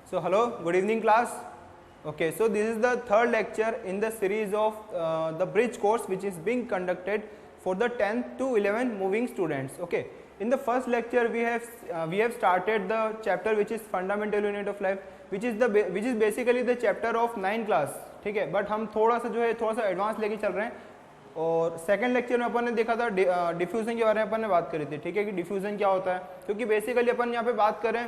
So hello, good evening class. Okay, so this is the third lecture in the series of the bridge course which is being conducted for the 10th to 11th moving students. Okay, in the first lecture we have started the chapter which is fundamental unit of life, which is basically the chapter of 9 class. ठीक है, but हम थोड़ा सा advance लेके चल रहे हैं. और सेकंड लेक्चर में अपन ने देखा था डिफ्यूजन के बारे में अपन ने बात करी थी. ठीक है, कि डिफ्यूजन क्या होता है, क्योंकि बेसिकली अपन यहाँ पे बात करें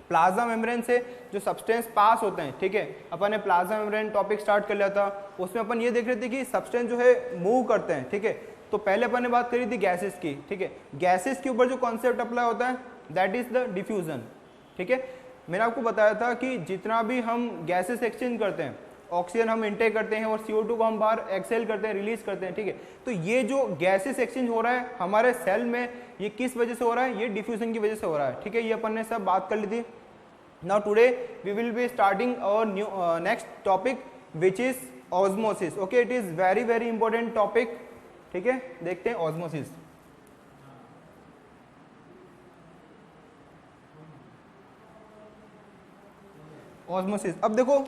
प्लाज्मा मेम्ब्रेन से जो सब्सटेंस पास होते हैं. ठीक है, अपन ने प्लाज्मा मेम्ब्रेन टॉपिक स्टार्ट कर लिया था. उसमें अपन ये देख रहे थे कि सब्सटेंस जो है मूव करते हैं. ठीक है, तो पहले अपन ने बात करी थी गैसेस की. ठीक है, गैसेस के ऊपर जो कॉन्सेप्ट अप्लाई होता है दैट इज द डिफ्यूजन. ठीक है, मैंने आपको बताया था कि जितना भी हम गैसेस एक्सचेंज करते हैं, ऑक्सीजन हम इनटेक करते हैं और CO2 को हम बाहर एक्सेल करते हैं, रिलीज करते हैं. ठीक है, तो ये जो गैसेस एक्सचेंज हो रहा है हमारे सेल में, ये किस वजह से हो रहा है, ये डिफ्यूजन की वजह से हो रहा है. ठीक है, ये अपन ने सब बात कर ली थी. Now today we will be starting our new next topic which is osmosis. Okay, it is very very important topic. ठीक है, देखते हैं ऑस्मोसिस. ऑस्मोसिस, अब देखो,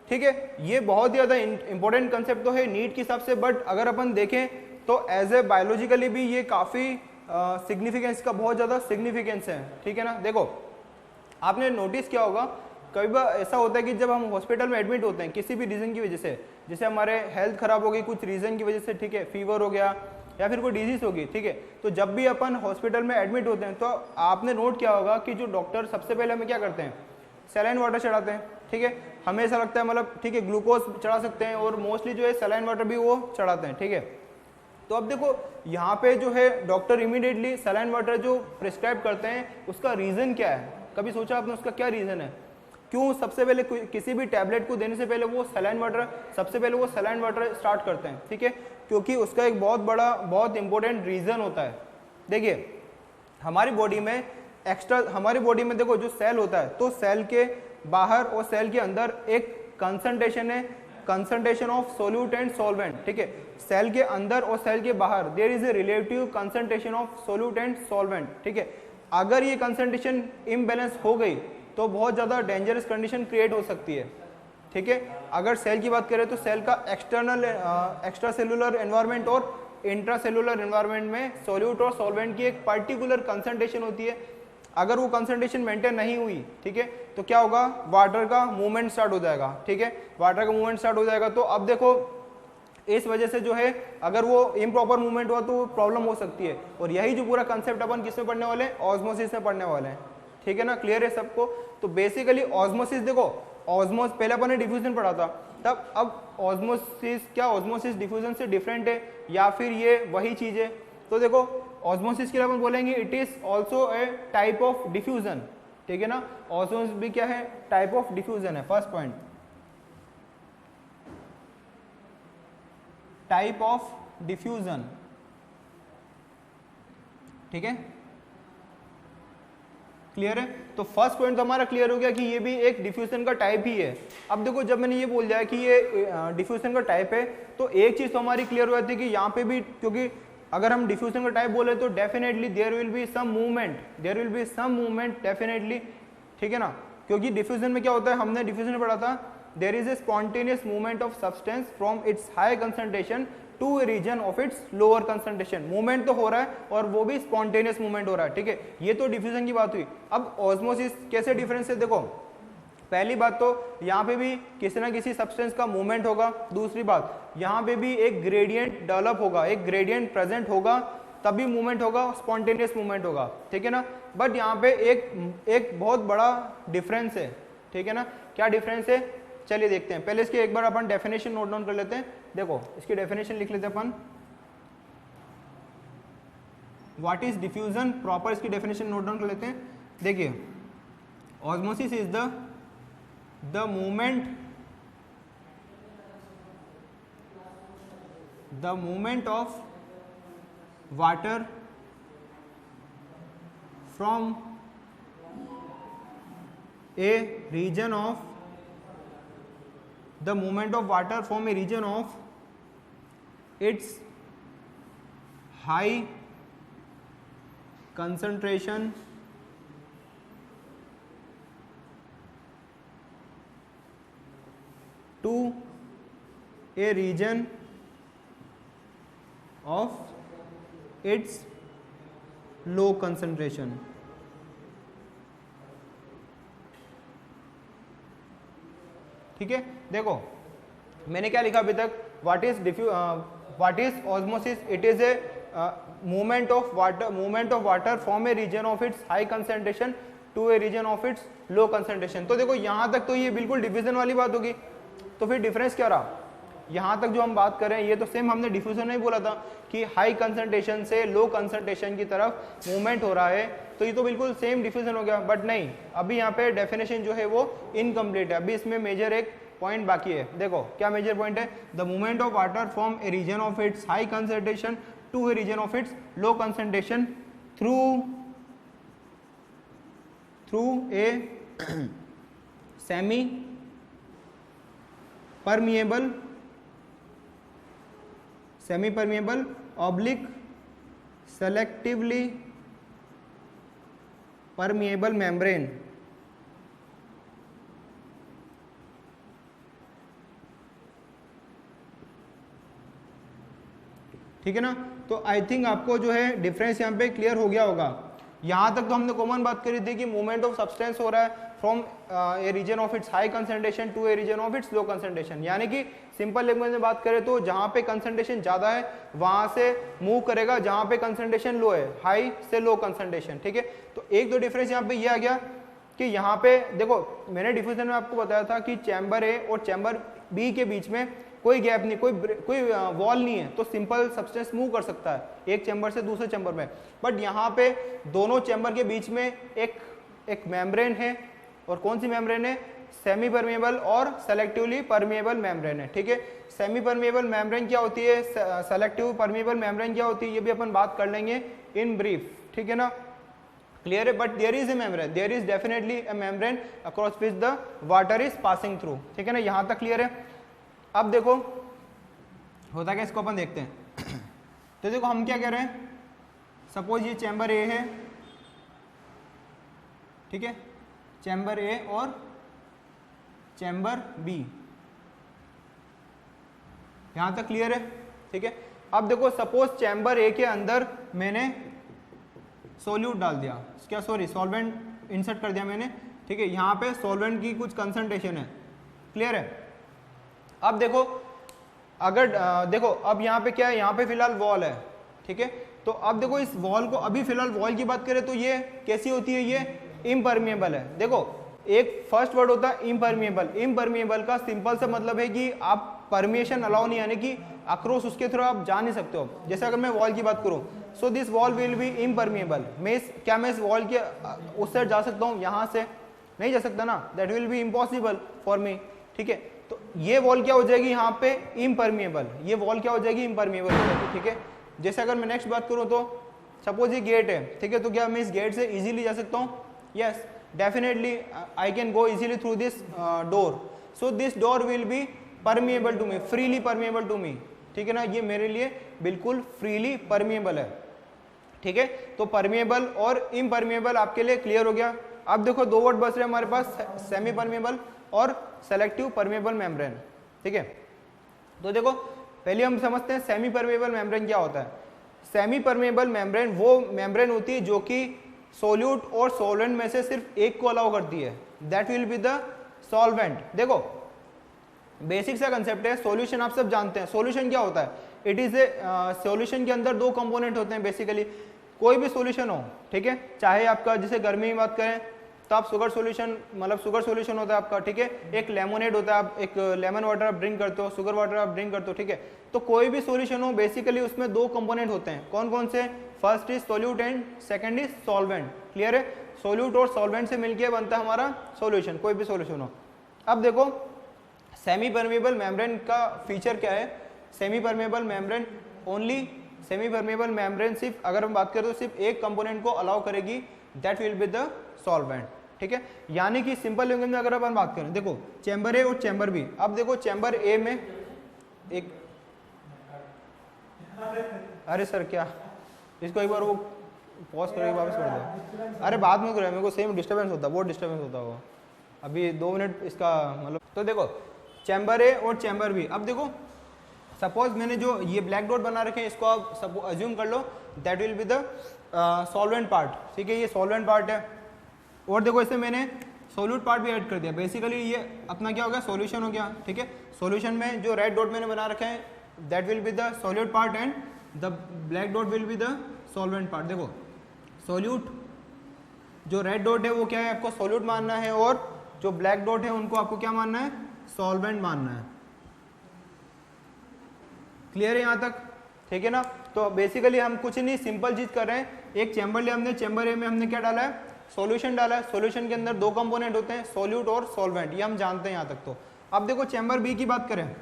ठीक है, ये बहुत ही ज़्यादा इंपॉर्टेंट कंसेप्ट तो है नीट के हिसाब से, बट अगर अपन देखें तो एज ए बायोलॉजिकली भी ये काफ़ी सिग्निफिकेंस का बहुत ज़्यादा सिग्निफिकेंस है. ठीक है ना, देखो आपने नोटिस किया होगा कई बार ऐसा होता है कि जब हम हॉस्पिटल में एडमिट होते हैं किसी भी रीज़न की वजह से, जैसे हमारे हेल्थ खराब हो गई कुछ रीज़न की वजह से, ठीक है, फीवर हो गया या फिर कोई डिजीज होगी. ठीक है, तो जब भी अपन हॉस्पिटल में एडमिट होते हैं तो आपने नोट किया होगा कि जो डॉक्टर सबसे पहले हमें क्या करते हैं, सलाइन वाटर चढ़ाते हैं. ठीक है, हमें ऐसा लगता है, मतलब ठीक है, ग्लूकोज चढ़ा सकते हैं और मोस्टली जो है सलाइन वाटर भी वो चढ़ाते हैं. ठीक है, तो अब देखो यहाँ पे जो है डॉक्टर इमीडिएटली सलाइन वाटर जो प्रिस्क्राइब करते हैं उसका रीज़न क्या है, कभी सोचा आपने उसका क्या रीज़न है, क्यों सबसे पहले किसी भी टैबलेट को देने से पहले वो सलाइन वाटर स्टार्ट करते हैं. ठीक है, क्योंकि उसका एक बहुत इंपॉर्टेंट रीज़न होता है. देखिए हमारी बॉडी में देखो जो सेल होता है, तो सेल के बाहर और सेल के अंदर एक कंसंट्रेशन है, concentration of solute and solvent. ठीक है, सेल के अंदर और सेल के बाहर there is a relative concentration of solute and solvent. ठीक है, अगर ये कंसंट्रेशन इम्बैलेंस हो गई तो बहुत ज़्यादा डेंजरस कंडीशन क्रिएट हो सकती है. ठीक है, अगर सेल की बात करें तो सेल का एक्स्ट्रा सेलुलर एनवायरनमेंट और इंट्रा सेलुलर एनवायरनमेंट में सोल्यूट और सॉल्वेंट की एक पर्टिकुलर कंसंट्रेशन होती है. अगर वो कंसंट्रेशन मेंटेन नहीं हुई, ठीक है, तो क्या होगा, वाटर का मूवमेंट स्टार्ट हो जाएगा. ठीक है, वाटर का मूवमेंट स्टार्ट हो जाएगा. तो अब देखो इस वजह से जो है अगर वो इम्प्रॉपर मूवमेंट हुआ तो प्रॉब्लम हो सकती है. और यही जो पूरा कंसेप्ट अपन किस में पढ़ने वाले हैं, ऑस्मोसिस में पढ़ने वाले हैं. ठीक है ना, क्लियर है सबको. तो बेसिकली ऑस्मोसिस, देखो पहले अपन ने डिफ्यूजन पढ़ा था, तब अब ऑस्मोसिस डिफ्यूजन से डिफरेंट है या फिर ये वही चीज है. तो देखो ऑस्मोसिस के लिए अपन बोलेंगे it is also a type of diffusion. ठीक है ना, ऑस्मोसिस भी क्या है, टाइप ऑफ डिफ्यूजन है. First point, type of diffusion. ठीक है, क्लियर है. तो फर्स्ट पॉइंट तो हमारा क्लियर हो गया कि ये भी एक डिफ्यूजन का टाइप ही है. अब देखो जब मैंने ये बोल दिया कि ये डिफ्यूजन का टाइप है, तो एक चीज तो हमारी क्लियर हो जाती है कि यहाँ पे भी, क्योंकि अगर हम डिफ्यूजन का टाइप बोले तो definitely there will be some movement definitely. ठीक है ना, क्योंकि डिफ्यूजन में क्या होता है, हमने डिफ्यूजन में पढ़ा था, there is a spontaneous movement of substance from its high concentration to a region of its lower concentration. Movement तो हो रहा है और वो भी स्पॉन्टेनियस मूवमेंट हो रहा है. ठीक है, ये तो डिफ्यूजन की बात हुई. अब ऑस्मोसिस कैसे डिफरेंस है, देखो पहली बात तो यहाँ पे भी किसी ना किसी सब्सटेंस का मूवमेंट होगा. दूसरी बात यहाँ पे भी एक ग्रेडियंट डेवलप होगा, एक ग्रेडियंट प्रेजेंट होगा, तभी मूवमेंट होगा, स्पॉन्टेनियस मूवमेंट होगा. ठीक है ना, बट यहाँ पे एक बहुत बड़ा डिफरेंस है. ठीक है ना, क्या डिफरेंस है, चलिए देखते हैं. पहले इसकी एक बार अपन डेफिनेशन नोट डाउन कर लेते हैं. देखो इसकी डेफिनेशन लिख लेते हैं अपन. व्हाट इज डिफ्यूजन, प्रॉपर इसकी डेफिनेशन नोट डाउन कर लेते हैं. देखिए osmosis is the movement of water from a region of its high concentration to a region of its low concentration. ठीक है, देखो मैंने क्या लिखा अभी तक, what is osmosis, it is a movement of water from a region of its high concentration to a region of its low concentration. तो देखो यहां तक तो ये बिल्कुल डिफ्यूजन वाली बात होगी, तो फिर डिफरेंस क्या रहा, यहां तक जो हम बात कर रहे हैं ये तो सेम हमने डिफ्यूजन नहीं बोला था कि हाई कंसंट्रेशन से लो कंसंट्रेशन की तरफ मूवमेंट हो रहा है, तो ये तो बिल्कुल सेम डिफ्यूजन हो गया। बट नहीं, अभी यहाँ पे डेफिनेशन जो है वो इनकम्प्लीट है, अभी इसमें मेजर एक पॉइंट बाकी है। देखो क्या मेजर पॉइंट है, the movement of water from a region of its high concentration to a region of its low concentration through a semi permeable oblique selectively permeable membrane। ठीक है ना, तो आई थिंक आपको जो है डिफरेंस यहाँ पे क्लियर हो गया होगा। यहां तक तो हमने कॉमन बात करी थी कि मूवमेंट ऑफ सब्सटेंस हो रहा है from a region of its high concentration to a region of its low concentration, यानी कि सिंपल लैंग्वेज में बात करें तो जहां पे कंसंट्रेशन ज्यादा है वहां से मूव करेगा जहां पे कंसंट्रेशन लो है, हाई से लो कंसंट्रेशन। ठीक है, तो एक दो डिफरेंस यहाँ पे ये आ गया कि यहाँ पे देखो मैंने डिफ्यूजन में आपको बताया था कि चैम्बर ए और चैम्बर बी के बीच में कोई गैप नहीं, कोई वॉल नहीं है, तो सिंपल सब्सटेंस मूव कर सकता है एक चैम्बर से दूसरे चैम्बर में। बट यहाँ पे दोनों चैम्बर के बीच में एक मेम्ब्रेन है, और कौन सी मेम्ब्रेन है, सेमी परमेबल और सेलेक्टिवली परमेबल मेम्ब्रेन है। ठीक है, सेमी परमेबल मेम्ब्रेन क्या होती है, सेलेक्टिव परमेबल मेम्ब्रेन क्या होती है, ये भी अपन बात कर लेंगे इन ब्रीफ। ठीक है ना, क्लियर है, but there is a membrane, there is definitely a membrane across which the water is passing through. ठीक है ना, यहां तक क्लियर है। अब देखो होता क्या, इसको अपन देखते हैं। तो देखो हम क्या कह रहे हैं, सपोज ये चैम्बर ए है, ठीक है, चैम्बर ए और चैम्बर बी, यहां तक क्लियर है। ठीक है, अब देखो सपोज चैम्बर ए के अंदर मैंने सोल्यूट डाल दिया, क्या सॉरी सॉल्वेंट इंसर्ट कर दिया मैंने। ठीक है, यहां पे सॉल्वेंट की कुछ कंसंट्रेशन है, क्लियर है। अब देखो अगर देखो अब यहाँ पे क्या है, यहाँ पे फिलहाल वॉल है। ठीक है, तो अब देखो इस वॉल को, अभी फिलहाल वॉल की बात करें तो ये कैसी होती है, ये इम्परमिएबल है। देखो एक फर्स्ट वर्ड होता है इम्परमिएबल, इम्परमिएबल का सिंपल सा मतलब है कि आप परमिएशन अलाउ नहीं, यानी कि अक्रॉस उसके थ्रू आप जा नहीं सकते हो। जैसे अगर मैं वॉल की बात करूं, so this wall will be impermeable. क्या मैं इस वॉल के उस साइड जा सकता हूँ, यहाँ से नहीं जा सकता ना, that will B impossible for me. ठीक है, तो ये वॉल क्या हो जाएगी यहाँ पे इम्परमिएबल, ये वॉल क्या हो जाएगी इम्परमिएबल हो जाएगी। ठीक है, जैसे अगर मैं नेक्स्ट बात करूँ तो सपोज ये गेट है, ठीक है, तो क्या मैं इस गेट से इजीली जा सकता हूँ, yes definitely I can go easily through this door, so this door will be permeable to me, freely permeable to me. ठीक है ना, ये मेरे लिए बिल्कुल फ्रीली परमिएबल है। ठीक है, तो परमिएबल और इम्परमिएबल आपके लिए क्लियर हो गया। अब देखो दो वर्ड बच रहे हमारे पास, सेमी परमिएबल और सेलेक्टिव परमेबल मेम्ब्रेन। ठीक है, तो देखो पहले हम समझते हैं सेमी परमेबल मेम्ब्रेन क्या होता है। सेमी परमेबल मेम्ब्रेन वो मेम्ब्रेन होती है जो कि सोल्यूट और सॉल्वेंट में से सिर्फ एक को अलाउ करती है, that will be the solvent. देखो बेसिक सा कंसेप्ट है, सॉल्यूशन आप सब जानते हैं, सॉल्यूशन क्या होता है, इट इज ए सॉल्यूशन के अंदर दो कंपोनेंट होते हैं बेसिकली, कोई भी सॉल्यूशन हो। ठीक है, चाहे आपका जैसे गर्मी की बात करें तो आप शुगर सॉल्यूशन, मतलब शुगर सॉल्यूशन होता है आपका। ठीक है, एक लेमोनेड होता है, आप एक लेमन वाटर आप ड्रिंक करते हो, शुगर वाटर आप ड्रिंक करते हो। ठीक है, तो कोई भी सॉल्यूशन हो बेसिकली उसमें दो कंपोनेंट होते हैं, कौन कौन से, first is solute and second is solvent. Clear है, सॉल्यूट और सॉल्वेंट से मिलकर बनता है हमारा सॉल्यूशन, कोई भी सॉल्यूशन हो। अब देखो सेमी परमेबल मेम्ब्रेन का फीचर क्या है, semi permeable membrane only, semi permeable membrane सिर्फ अगर हम बात करें तो सिर्फ एक कंपोनेंट को अलाउ करेगी, that will be the solvent. ठीक है, यानी कि सिंपल लैंग्वेज में अगर अपन बात करें, देखो चैम्बर ए और चैम्बर बी, अब देखो चैम्बर ए में एक, अरे सर क्या, इसको एक बार वो पॉज करके वापस कर दो, अरे बाद में करो, मेरे को सेम डिस्टर्बेंस होता है, बहुत डिस्टर्बेंस होता होगा, अभी 2 मिनट इसका मतलब। तो देखो चैम्बर ए और चैम्बर बी। अब देखो सपोज मैंने जो ये ब्लैक डॉट बना रखे हैं इसको आप अज्यूम कर लो that will be the solvent part, ठीक है, ये सॉल्वेंट पार्ट है। और देखो इसे मैंने सोल्यूट पार्ट भी ऐड कर दिया, बेसिकली ये अपना क्या हो गया, सॉल्यूशन हो गया, ठीक है। सॉल्यूशन में जो रेड डॉट मैंने बना रखे हैं that will be the solute part and the black dot will be the solvent part. देखो सोल्यूट जो रेड डॉट है वो क्या है, आपको सोल्यूट मानना है, और जो ब्लैक डॉट है उनको आपको क्या मानना है, सॉल्वेंट मानना है। क्लियर है यहाँ तक, ठीक है ना। तो बेसिकली हम कुछ नहीं, सिंपल चीज कर रहे हैं, एक चैम्बर लिया हमने, चैम्बर ए में हमने क्या डाला है, सॉल्यूशन डाला है। सॉल्यूशन के अंदर दो कंपोनेंट होते हैं, सोल्यूट और सॉल्वेंट, ये हम जानते हैं यहाँ तक। तो अब देखो चैम्बर बी की बात करें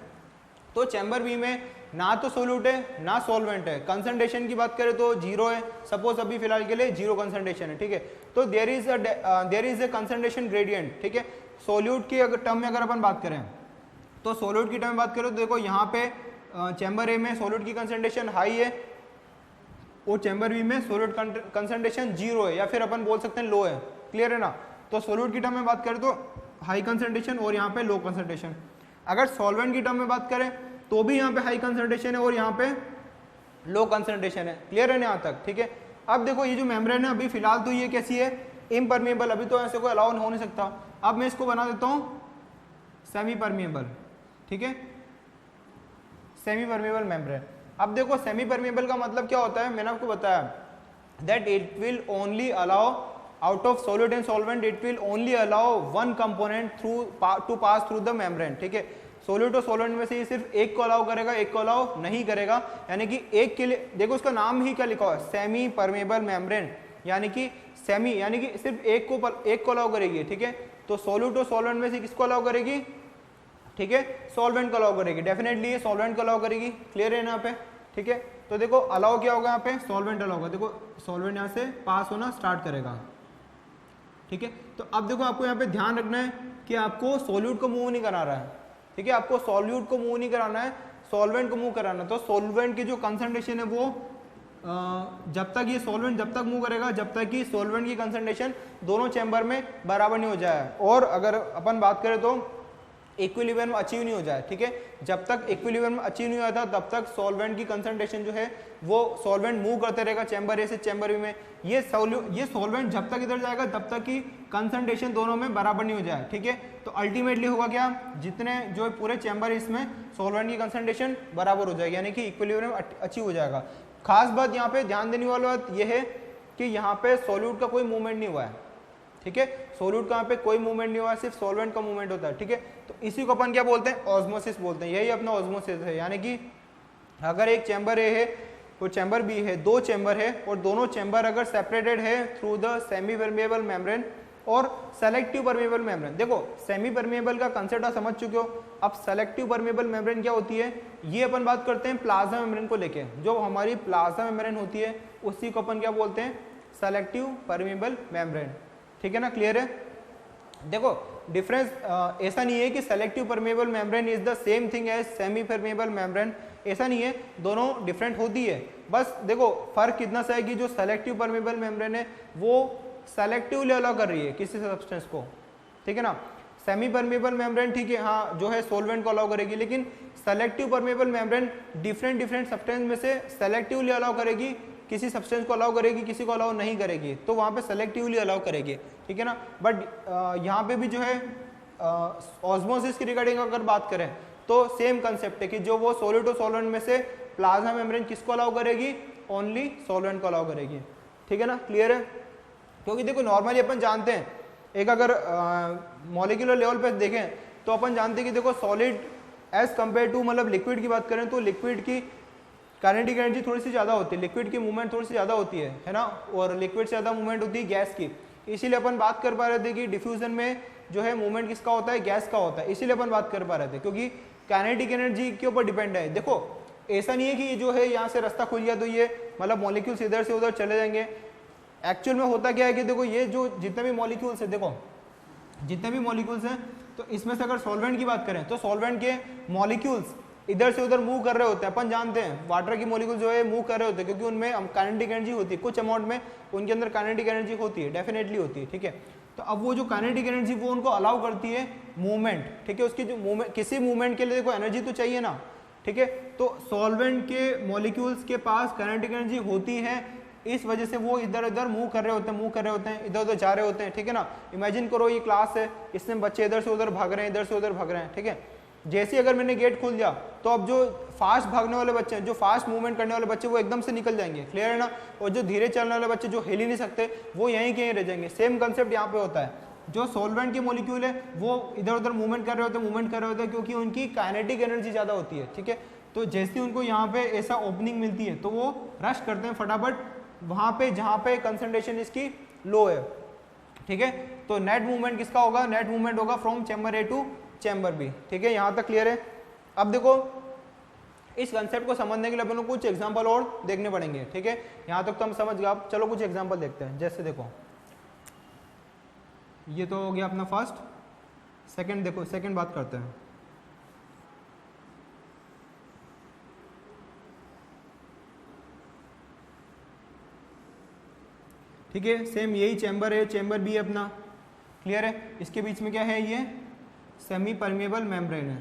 तो चैम्बर बी में ना तो सोल्यूट है ना सॉल्वेंट है। कंसंट्रेशन की बात करें तो जीरो है, सपोज अभी फिलहाल के लिए जीरो कंसंट्रेशन है, ठीक है। तो there is a concentration gradient, ठीक है। सोल्यूट की अगर टर्म में अगर अपन बात करें तो सोल्यूट की टर्म में बात करें तो देखो यहाँ पे चैम्बर ए में सोल्यूट की कंसंट्रेशन हाई है और चैम्बर बी में सोल्यूट कंसंट्रेशन जीरो है, या फिर अपन बोल सकते हैं लो है। क्लियर है ना। तो सोल्यूट की टर्म में बात करें तो हाई कंसंट्रेशन और यहाँ पे लो कंसंट्रेशन। अगर सॉल्वेंट की टर्म में बात करें तो भी यहाँ पे हाई कंसंट्रेशन है और यहाँ पे लो कंसंट्रेशन है। क्लियर है ना यहाँ तक, ठीक है। अब देखो ये जो मेम्ब्रेन है अभी फिलहाल तो ये कैसी है, इम्परमेबल, अभी तो ऐसे कोई अलाउ हो नहीं सकता। अब मैं इसको बना देता हूँ सेमी परमेबल, ठीक है, सेमी परमेबल मेम्ब्रेन। अब देखो सेमी परमेबल का मतलब क्या होता है, मैंने आपको बताया that it will only allow out of solid and solvent, it will only allow one component to pass through the membrane, ठीक है। सॉलिड और सॉल्वेंट में से ये सिर्फ एक को अलाउ करेगा, एक को अलाउ नहीं करेगा, यानी कि एक के लिए, देखो उसका नाम ही क्या लिखा हुआ है, सेमी परमेबल मेम्ब्रेन, यानी कि सेमी यानी कि सिर्फ एक को अलाउ करेगी, ठीक है। तो सॉलिड और सॉल्वेंट में से किसको अलाउ करेगी, ठीक है, सॉल्वेंट को अलाउ करेगी, डेफिनेटली ये सॉल्वेंट को अलाउ करेगी। क्लियर है यहाँ पे, ठीक है। तो देखो अलाउ क्या होगा यहाँ पे, सॉल्वेंट अलाउ होगा, देखो सॉल्वेंट यहाँ से पास होना स्टार्ट करेगा, ठीक है। तो अब देखो आपको यहाँ पे ध्यान रखना है कि आपको सॉल्यूट को मूव नहीं करा रहा है, ठीक है, आपको सॉल्यूट को मूव नहीं कराना है, सॉल्वेंट को मूव कराना है। तो सॉल्वेंट की जो कंसंट्रेशन है वो जब तक ये सॉल्वेंट जब तक मूव करेगा जब तक कि सॉल्वेंट की कंसंट्रेशन दोनों चैम्बर में बराबर नहीं हो जाए, और अगर अपन बात करें तो इक्विलिब्रियम अचीव नहीं हो जाए, ठीक है। जब तक इक्विलिब्रियम अचीव नहीं होता तब तक सॉल्वेंट की कंसंट्रेशन जो है वो सॉल्वेंट मूव करते रहेगा चैम्बर ए से चैम्बर बी में। ये सॉल्वेंट जब तक इधर जाएगा तब तक की कंसंट्रेशन दोनों में बराबर नहीं हो जाए, ठीक है। तो अल्टीमेटली होगा क्या, जितने जो पूरे चैम्बर इसमें सॉल्वेंट की कंसंट्रेशन बराबर हो जाएगी, यानी कि इक्विलिब्रियम अचीव हो जाएगा। खास बात यहाँ पे ध्यान देने वाली बात यह है कि यहाँ पे सॉल्यूट का कोई मूवमेंट नहीं हुआ है, ठीक है। सॉल्यूट का यहाँ पे कोई मूवमेंट नहीं हुआ है, सिर्फ सॉल्वेंट का मूवमेंट होता है, ठीक है। तो इसी को अपन क्या बोलते हैं, ऑस्मोसिस बोलते हैं। यही अपना ऑस्मोसिस है, यानी कि अगर एक चैम्बर ए है और चैम्बर बी है, दो चैम्बर है और दोनों चैम्बर अगर सेपरेटेड है through the semi permeable membrane और सेलेक्टिव परमेबल मेम्ब्रेन। देखो सेमी परमेबल का कंसेप्ट आप समझ चुके हो। अब सेलेक्टिव परमेबल मेम्ब्रेन क्या होती है, ये अपन बात करते हैं प्लाज्मा मेम्ब्रेन को लेके। जो हमारी प्लाज्मा मेम्ब्रेन होती है उसी को अपन क्या बोलते हैं, सेलेक्टिव परमेबल मेम्ब्रेन, ठीक है ना। क्लियर है। देखो डिफरेंस ऐसा नहीं है कि selective permeable membrane is the same thing as semi permeable membrane, ऐसा नहीं है, दोनों डिफरेंट होती है। बस देखो फर्क कितना सा है कि जो सेलेक्टिव परमेबल मेम्ब्रेन है वो सेलेक्टिवली अलाउ कर रही है किसी सब्सटेंस को, ठीक है ना। सेमी परमेबल मेम्ब्रेन ठीक है, हाँ जो है सोल्वेंट को अलाउ करेगी, लेकिन selective permeable membrane different substance में से सेलेक्टिवली अलाउ करेगी, किसी सब्सटेंस को अलाउ करेगी, किसी को अलाउ नहीं करेगी, तो वहाँ पे सेलेक्टिवली अलाउ करेगी, ठीक है ना। बट यहाँ पे भी जो है ऑस्मोसिस की रिगार्डिंग अगर बात करें तो सेम कंसेप्ट है कि जो वो सॉलिड और सॉल्वेंट में से प्लाज्मा मेम्ब्रेन किसको अलाउ करेगी, ओनली सॉल्वेंट को अलाउ करेगी, ठीक है ना। क्लियर है। क्योंकि देखो नॉर्मली अपन जानते हैं, एक अगर मॉलिक्यूलर लेवल पे देखें तो अपन जानते हैं कि देखो सॉलिड एज कंपेयर टू मतलब लिक्विड की बात करें तो लिक्विड की काइनेटिक एनर्जी थोड़ी सी ज़्यादा होती है, लिक्विड की मूवमेंट थोड़ी सी ज़्यादा होती है ना, और लिक्विड से ज़्यादा मूवमेंट होती है गैस की। इसीलिए अपन बात कर पा रहे थे कि डिफ्यूजन में जो है मूवमेंट किसका होता है, गैस का होता है, इसीलिए अपन बात कर पा रहे थे, क्योंकि काइनेटिक एनर्जी के ऊपर डिपेंड है। देखो ऐसा नहीं है कि जो है यहाँ से रास्ता खुल गया तो ये मतलब मॉलिक्यूल्स इधर से उधर चले जाएंगे। एक्चुअल में होता क्या है कि देखो ये जो जितने भी मॉलिक्यूल्स है, देखो जितने भी मॉलिक्यूल्स हैं, तो इसमें से अगर सॉल्वेंट की बात करें तो सॉल्वेंट के मॉलिक्यूल्स इधर से उधर मूव कर रहे होते हैं। अपन जानते हैं वाटर की मॉलिक्यूल जो है मूव कर रहे होते हैं क्योंकि उनमें काइनेटिक एनर्जी होती है, कुछ अमाउंट में उनके अंदर काइनेटिक एनर्जी होती है, डेफिनेटली होती है, ठीक है। तो अब वो जो काइनेटिक एनर्जी वो उनको अलाउ करती है मूवमेंट, ठीक है। उसकी जो मूवमेंट, किसी मूवमेंट के लिए देखो एनर्जी तो चाहिए ना, ठीक है। तो सॉल्वेंट के मॉलिक्यूल्स के पास काइनेटिक एनर्जी होती है, इस वजह से वो इधर उधर मूव कर रहे होते हैं, इधर उधर जा रहे होते हैं, ठीक है ना। इमेजिन करो ये क्लास है, इसमें बच्चे इधर से उधर भाग रहे हैं, इधर से उधर भाग रहे हैं, ठीक है। जैसे ही अगर मैंने गेट खोल दिया तो अब जो फास्ट भागने वाले बच्चे हैं, जो फास्ट मूवमेंट करने वाले बच्चे, वो एकदम से निकल जाएंगे, क्लियर है ना। और जो धीरे चलने वाले बच्चे, जो हिल ही नहीं सकते, वो यहीं के यहीं रह जाएंगे। सेम कंसेप्ट यहाँ पे होता है, जो सॉल्वेंट के मॉलिक्यूल है वो इधर उधर मूवमेंट कर रहे होते हैं क्योंकि उनकी काइनेटिक एनर्जी ज़्यादा होती है, ठीक है। तो जैसे उनको यहाँ पे ऐसा ओपनिंग मिलती है तो वो रश करते हैं फटाफट वहाँ पे जहाँ पे कंसंट्रेशन इसकी लो है, ठीक है। तो नेट मूवमेंट किसका होगा, नेट मूवमेंट होगा from chamber A to chamber B, ठीक है। यहाँ तक क्लियर है। अब देखो इस कंसेप्ट को समझने के लिए अपन को कुछ एग्जांपल और देखने पड़ेंगे, ठीक है। यहाँ तक तो हम समझ गए, अब चलो कुछ एग्जांपल देखते हैं। जैसे देखो ये तो हो गया अपना फर्स्ट, सेकंड देखो, सेकंड बात करते हैं। ठीक है, सेम यही चैम्बर है, चैम्बर बी अपना, क्लियर है। इसके बीच में क्या है, ये सेमी परमेबल मेम्ब्रेन है,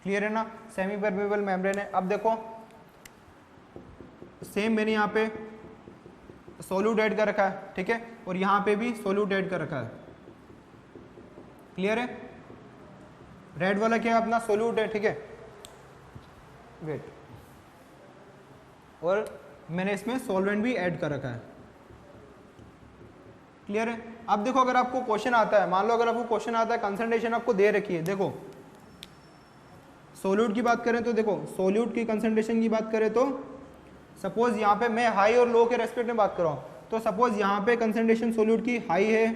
क्लियर है ना, सेमी परमेबल मेम्ब्रेन है। अब देखो सेम मैंने यहाँ पे सोल्यूट ऐड कर रखा है, ठीक है, और यहाँ पे भी सोल्यूट ऐड कर रखा है, क्लियर है। रेड वाला क्या है अपना सोल्यूट है, ठीक है, वेट, और मैंने इसमें सॉल्वेंट भी ऐड कर रखा है, क्लियर है। अब देखो अगर आपको क्वेश्चन आता है, मान लो अगर आपको क्वेश्चन आता है, कंसंट्रेशन आपको दे रखी है, देखो सोल्यूट की बात करें तो देखो सोल्यूट की कंसंट्रेशन की बात करें तो सपोज यहाँ पे मैं हाई और लो के रेस्पेक्ट में बात कर रहा हूँ, तो सपोज यहाँ पे कंसंट्रेशन सोल्यूट की हाई है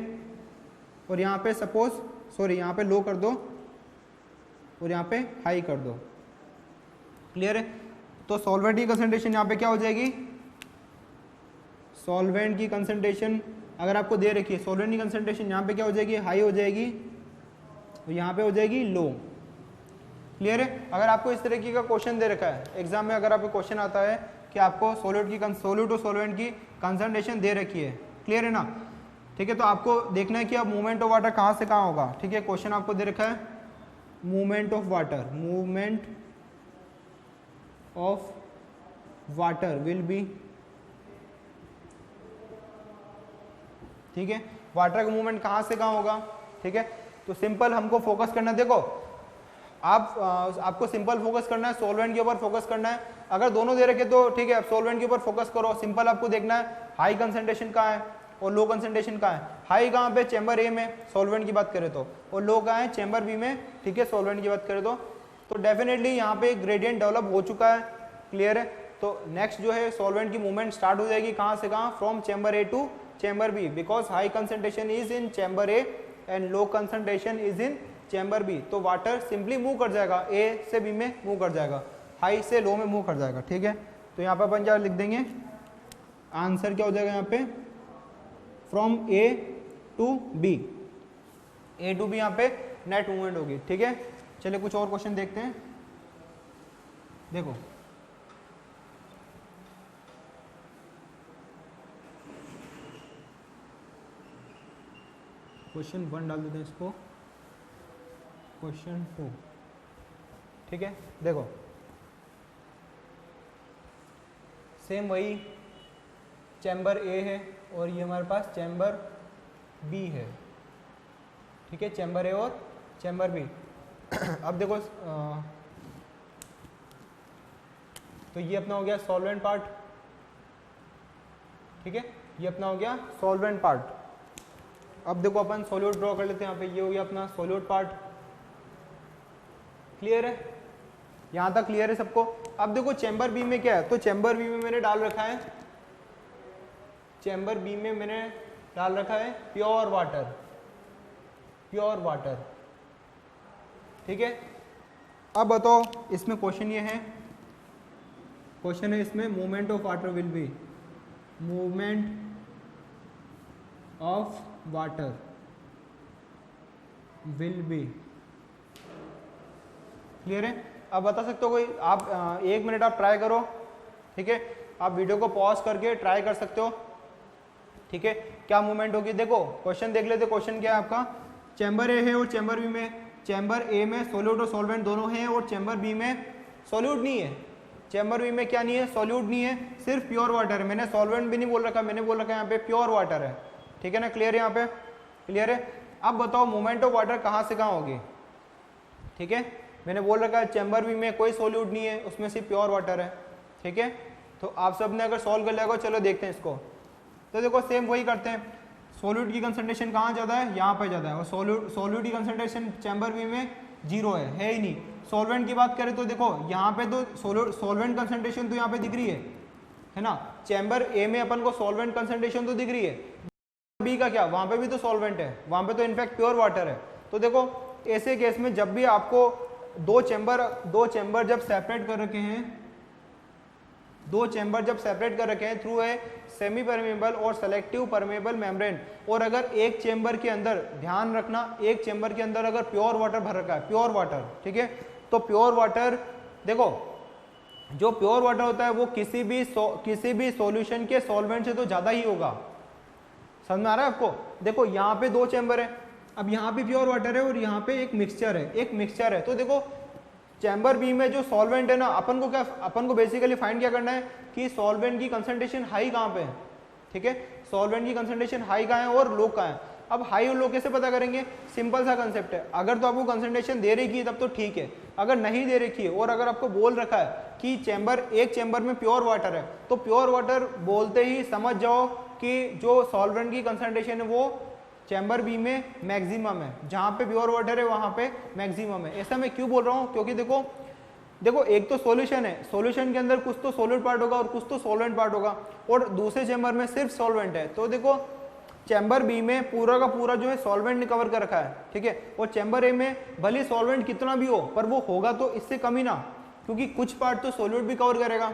और यहाँ पे सपोज सॉरी यहाँ पे लो कर दो और यहाँ पे हाई कर दो, क्लियर है। तो सॉल्वेंट की कंसंट्रेशन यहाँ पे क्या हो जाएगी, सॉल्वेंट की कंसंट्रेशन अगर आपको दे रखी है, सॉल्वेंट की कंसंट्रेशन यहाँ पे क्या हो जाएगी, हाई हो जाएगी और यहाँ पे हो जाएगी लो, क्लियर है। अगर आपको इस तरीके का क्वेश्चन दे रखा है एग्जाम में, अगर आपको क्वेश्चन आता है कि आपको सोल्यूट और सॉल्वेंट की कंसंट्रेशन दे रखी है, क्लियर है ना, ठीक है, तो आपको देखना है कि अब मूवमेंट ऑफ वाटर कहाँ से कहाँ होगा, ठीक है। क्वेश्चन आपको दे रखा है movement of water will be, ठीक है, वाटर का मूवमेंट कहाँ से कहाँ होगा, ठीक है। तो सिंपल हमको फोकस करना है, देखो आपको सिंपल फोकस करना है, सॉल्वेंट के ऊपर फोकस करना है। अगर दोनों दे रखे तो ठीक है, अब सॉल्वेंट के ऊपर फोकस करो। सिंपल आपको देखना है हाई कंसंट्रेशन कहाँ है और लो कंसंट्रेशन कहाँ है। हाई कहाँ पे, चैम्बर ए में सॉल्वेंट की बात करें तो, और लो कहाँ है, चैम्बर बी में, ठीक है, सॉल्वेंट की बात करें तो डेफिनेटली यहाँ पे ग्रेडियंट डेवलप हो चुका है, क्लियर है। तो नेक्स्ट जो है सॉल्वेंट की मूवमेंट स्टार्ट हो जाएगी कहाँ से कहाँ, from chamber A to chamber B, because high concentration is in chamber A and low concentration is in chamber B. तो वाटर सिंपली मूव कर जाएगा, ए से बी में मूव कर जाएगा, हाई से लो में मूव कर जाएगा, ठीक है। तो यहाँ पर अपन क्या लिख देंगे, आंसर क्या हो जाएगा यहाँ पे, from A to B, A to B यहाँ पे नेट मूवमेंट होगी, ठीक है। चलिए कुछ और क्वेश्चन देखते हैं। देखो क्वेश्चन 1 डाल देते हैं इसको, क्वेश्चन 2, ठीक है। देखो सेम वही चैम्बर ए है और ये हमारे पास चैम्बर बी है, ठीक है, चैम्बर ए और चैम्बर बी। अब देखो तो ये अपना हो गया सॉल्वेंट पार्ट, ठीक है, ये अपना हो गया सॉल्वेंट पार्ट। अब देखो अपन सोल्यूट ड्रॉ कर लेते हैं, यहाँ पे ये हो गया अपना सोल्यूट पार्ट, क्लियर है, यहाँ तक क्लियर है सबको। अब देखो चैम्बर बी में क्या है, तो चैम्बर बी में मैंने डाल रखा है, चैम्बर बी में मैंने डाल रखा है प्योर वाटर, प्योर वाटर, ठीक है। अब बताओ इसमें क्वेश्चन ये है, क्वेश्चन है इसमें movement of water will be, movement of water will be, clear है। अब बता सकते हो कोई, आप 1 मिनट आप ट्राई करो, ठीक है, आप वीडियो को पॉज करके ट्राई कर सकते हो, ठीक है, क्या मूवमेंट होगी? देखो क्वेश्चन देख लेते, क्वेश्चन क्या है आपका, चैम्बर ए है और चैम्बर बी में, चैम्बर ए में सोल्यूट और सॉल्वेंट दोनों हैं और चैम्बर बी में सोल्यूट नहीं है। चैम्बर बी में क्या नहीं है? सोल्यूट नहीं है, सिर्फ प्योर वाटर है। मैंने सॉल्वेंट भी नहीं बोल रखा, मैंने बोल रखा है यहाँ पे प्योर वाटर है। ठीक है ना, क्लियर है यहाँ पे, क्लियर है। अब बताओ मूवमेंट ऑफ वाटर कहाँ से कहाँ होगी? ठीक है, मैंने बोल रखा है चैम्बर बी में कोई सोल्यूट नहीं है, उसमें सिर्फ प्योर वाटर है। ठीक है, तो आप सब ने अगर सॉल्व कर लिया होगा, चलो देखते हैं इसको। तो देखो सेम वही करते हैं, सोल्यूट की कंसंट्रेशन कहाँ ज़्यादा है? यहाँ पे ज़्यादा है, और सोल्यूट की कंसंट्रेशन चैम्बर बी में 0 है ही नहीं। सॉल्वेंट की बात करें तो देखो यहाँ पे तो सॉल्वेंट कंसंट्रेशन तो यहाँ पे दिख रही है ना, चैम्बर ए में अपन को सॉल्वेंट कंसंट्रेशन तो दिख रही है, बी का क्या, वहाँ पे भी तो सॉल्वेंट है, वहाँ पे तो इनफैक्ट प्योर वाटर है। तो देखो ऐसे केस में जब भी आपको दो चैम्बर जब सेपरेट कर रखे हैं, दो चैम्बर जब सेपरेट कर रखे हैं थ्रू ए सेमी परमेबल और सेलेक्टिव परमेबल मेम्ब्रेन, और अगर एक चैम्बर के अंदर, ध्यान रखना, एक चैम्बर के अंदर अगर प्योर वाटर भर रखा है, प्योर वाटर, ठीक है, तो प्योर वाटर, देखो जो प्योर वाटर होता है वो किसी भी सॉल्यूशन के सॉल्वेंट से तो ज़्यादा ही होगा। समझ में आ रहा है आपको? देखो यहाँ पे दो चैम्बर है, अब यहाँ पे प्योर वाटर है और यहाँ पे एक मिक्सचर है, तो देखो चैम्बर बी में जो सॉल्वेंट है ना, अपन को बेसिकली फाइंड क्या करना है कि सॉल्वेंट की कंसंट्रेशन हाई कहाँ पे है। ठीक है, सॉल्वेंट की कंसंट्रेशन हाई कहाँ है और लो कहाँ है। अब हाई और लो कैसे पता करेंगे? सिंपल सा कंसेप्ट है, अगर तो आपको कंसंट्रेशन दे रखी है तब तो ठीक है, अगर नहीं दे रखी है और अगर आपको बोल रखा है कि एक चैम्बर में प्योर वाटर है, तो प्योर वाटर बोलते ही समझ जाओ कि जो सॉल्वेंट की कंसंट्रेशन है वो चैम्बर बी में मैक्सिमम है, जहाँ पे प्योर वाटर है वहाँ पे मैक्सिमम है। ऐसा मैं क्यों बोल रहा हूँ? क्योंकि देखो एक तो सॉल्यूशन है, सॉल्यूशन के अंदर कुछ तो सॉलिड पार्ट होगा और कुछ तो सॉल्वेंट पार्ट होगा, और दूसरे चैम्बर में सिर्फ सॉल्वेंट है। तो देखो चैम्बर बी में पूरा का पूरा जो है सॉल्वेंट ने कवर कर रखा है, ठीक है, और चैम्बर ए में भले सॉल्वेंट कितना भी हो पर वो होगा तो इससे कम ही ना, क्योंकि कुछ पार्ट तो सॉल्यूट भी कवर करेगा।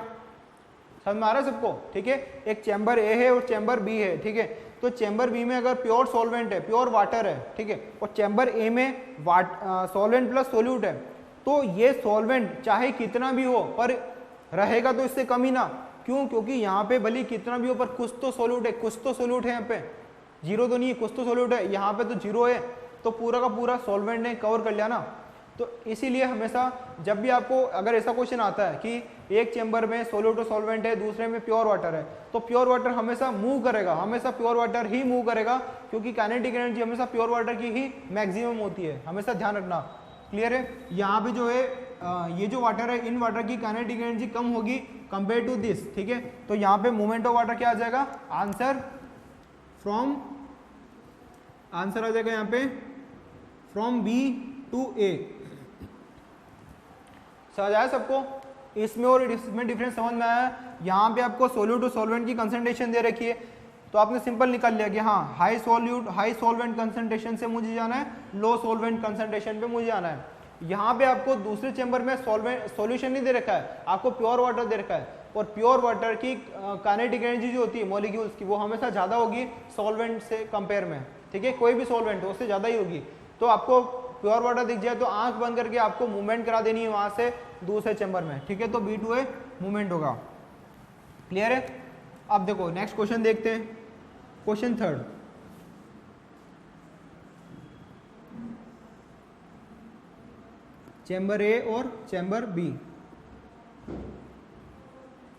समझ में आ रहा है सबको? ठीक है, एक चैम्बर ए है और चैम्बर बी है, ठीक है, तो चैम्बर बी में अगर प्योर सॉल्वेंट है, प्योर वाटर है, ठीक है, और चैम्बर ए में सॉल्वेंट प्लस सोल्यूट है, तो ये सॉल्वेंट चाहे कितना भी हो पर रहेगा तो इससे कम ही ना। क्यों? क्योंकि यहाँ पे भले कितना भी हो पर कुछ तो सोल्यूट है, कुछ तो सोल्यूट है, यहाँ पे जीरो तो नहीं है, कुछ तो सोल्यूट है, यहाँ पे तो जीरो है, तो पूरा का पूरा सॉल्वेंट ने कवर कर लिया ना। तो इसीलिए हमेशा जब भी आपको अगर ऐसा क्वेश्चन आता है कि एक चैम्बर में सोल्यूट और सॉल्वेंट है, दूसरे में प्योर वाटर है, तो प्योर वाटर हमेशा मूव करेगा, हमेशा प्योर वाटर ही मूव करेगा, क्योंकि काइनेटिक एनर्जी हमेशा प्योर वाटर की ही मैक्सिमम होती है, हमेशा ध्यान रखना। क्लियर है? यहाँ पे जो है ये जो वाटर है, इन वाटर की काइनेटिक एनर्जी कम होगी कंपेयर टू दिस, ठीक है, तो यहाँ पे मूवमेंट ऑफ वाटर क्या आ जाएगा? आंसर आ जाएगा यहाँ पे फ्रॉम बी टू ए। समझ आया सबको? इसमें और इसमें डिफरेंस समझ में आया? यहाँ पे आपको सोल्यूट और सॉल्वेंट की कंसंट्रेशन दे रखी है, तो आपने सिंपल निकाल लिया कि हाँ हाई सॉल्वेंट कंसंट्रेशन से मुझे जाना है, लो सॉल्वेंट कंसंट्रेशन पे मुझे जाना है। यहाँ पे आपको दूसरे चैम्बर में सॉल्यूशन नहीं दे रखा है, आपको प्योर वाटर दे रखा है, और प्योर वाटर की काइनेटिक एनर्जी जो होती है मॉलिक्यूल्स की, वो हमेशा ज़्यादा होगी सॉल्वेंट से कंपेयर में, ठीक है, कोई भी सॉल्वेंट हो उससे ज़्यादा ही होगी। तो आपको प्योर वाटर दिख जाए तो आंख बंद करके आपको मूवमेंट करा देनी है वहाँ से दूसरे चैम्बर में, ठीक है, तो B2A मूवमेंट होगा। क्लियर है? अब देखो नेक्स्ट क्वेश्चन देखते हैं, क्वेश्चन 3। चैम्बर ए और चैम्बर बी,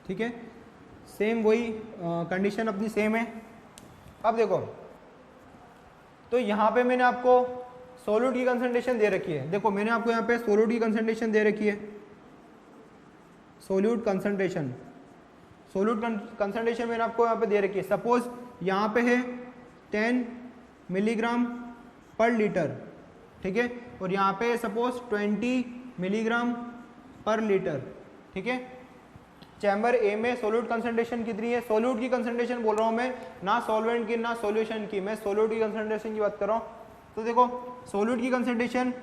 ठीक है, सेम वही कंडीशन अपनी सेम है। अब देखो तो यहाँ पे मैंने आपको सोल्यूट की कंसंट्रेशन दे रखी है, देखो मैंने आपको यहाँ पे सोल्यूट की कंसंट्रेशन दे रखी है, सोल्यूट कंसंट्रेशन मैंने आपको यहाँ पे दे रखी है। सपोज यहाँ पे है 10 मिलीग्राम पर लीटर, ठीक है, और यहाँ पे सपोज 20 मिलीग्राम पर लीटर, ठीक है। चैम्बर ए में सोल्यूट कंसंट्रेशन कितनी है? सोल्यूट की कंसंट्रेशन बोल रहा हूँ मैं, ना सॉल्वेंट की ना सॉल्यूशन की, मैं सोल्यूट की कंसंट्रेशन की बात कर रहा हूँ। तो देखो सोल्यूट की कंसंट्रेशन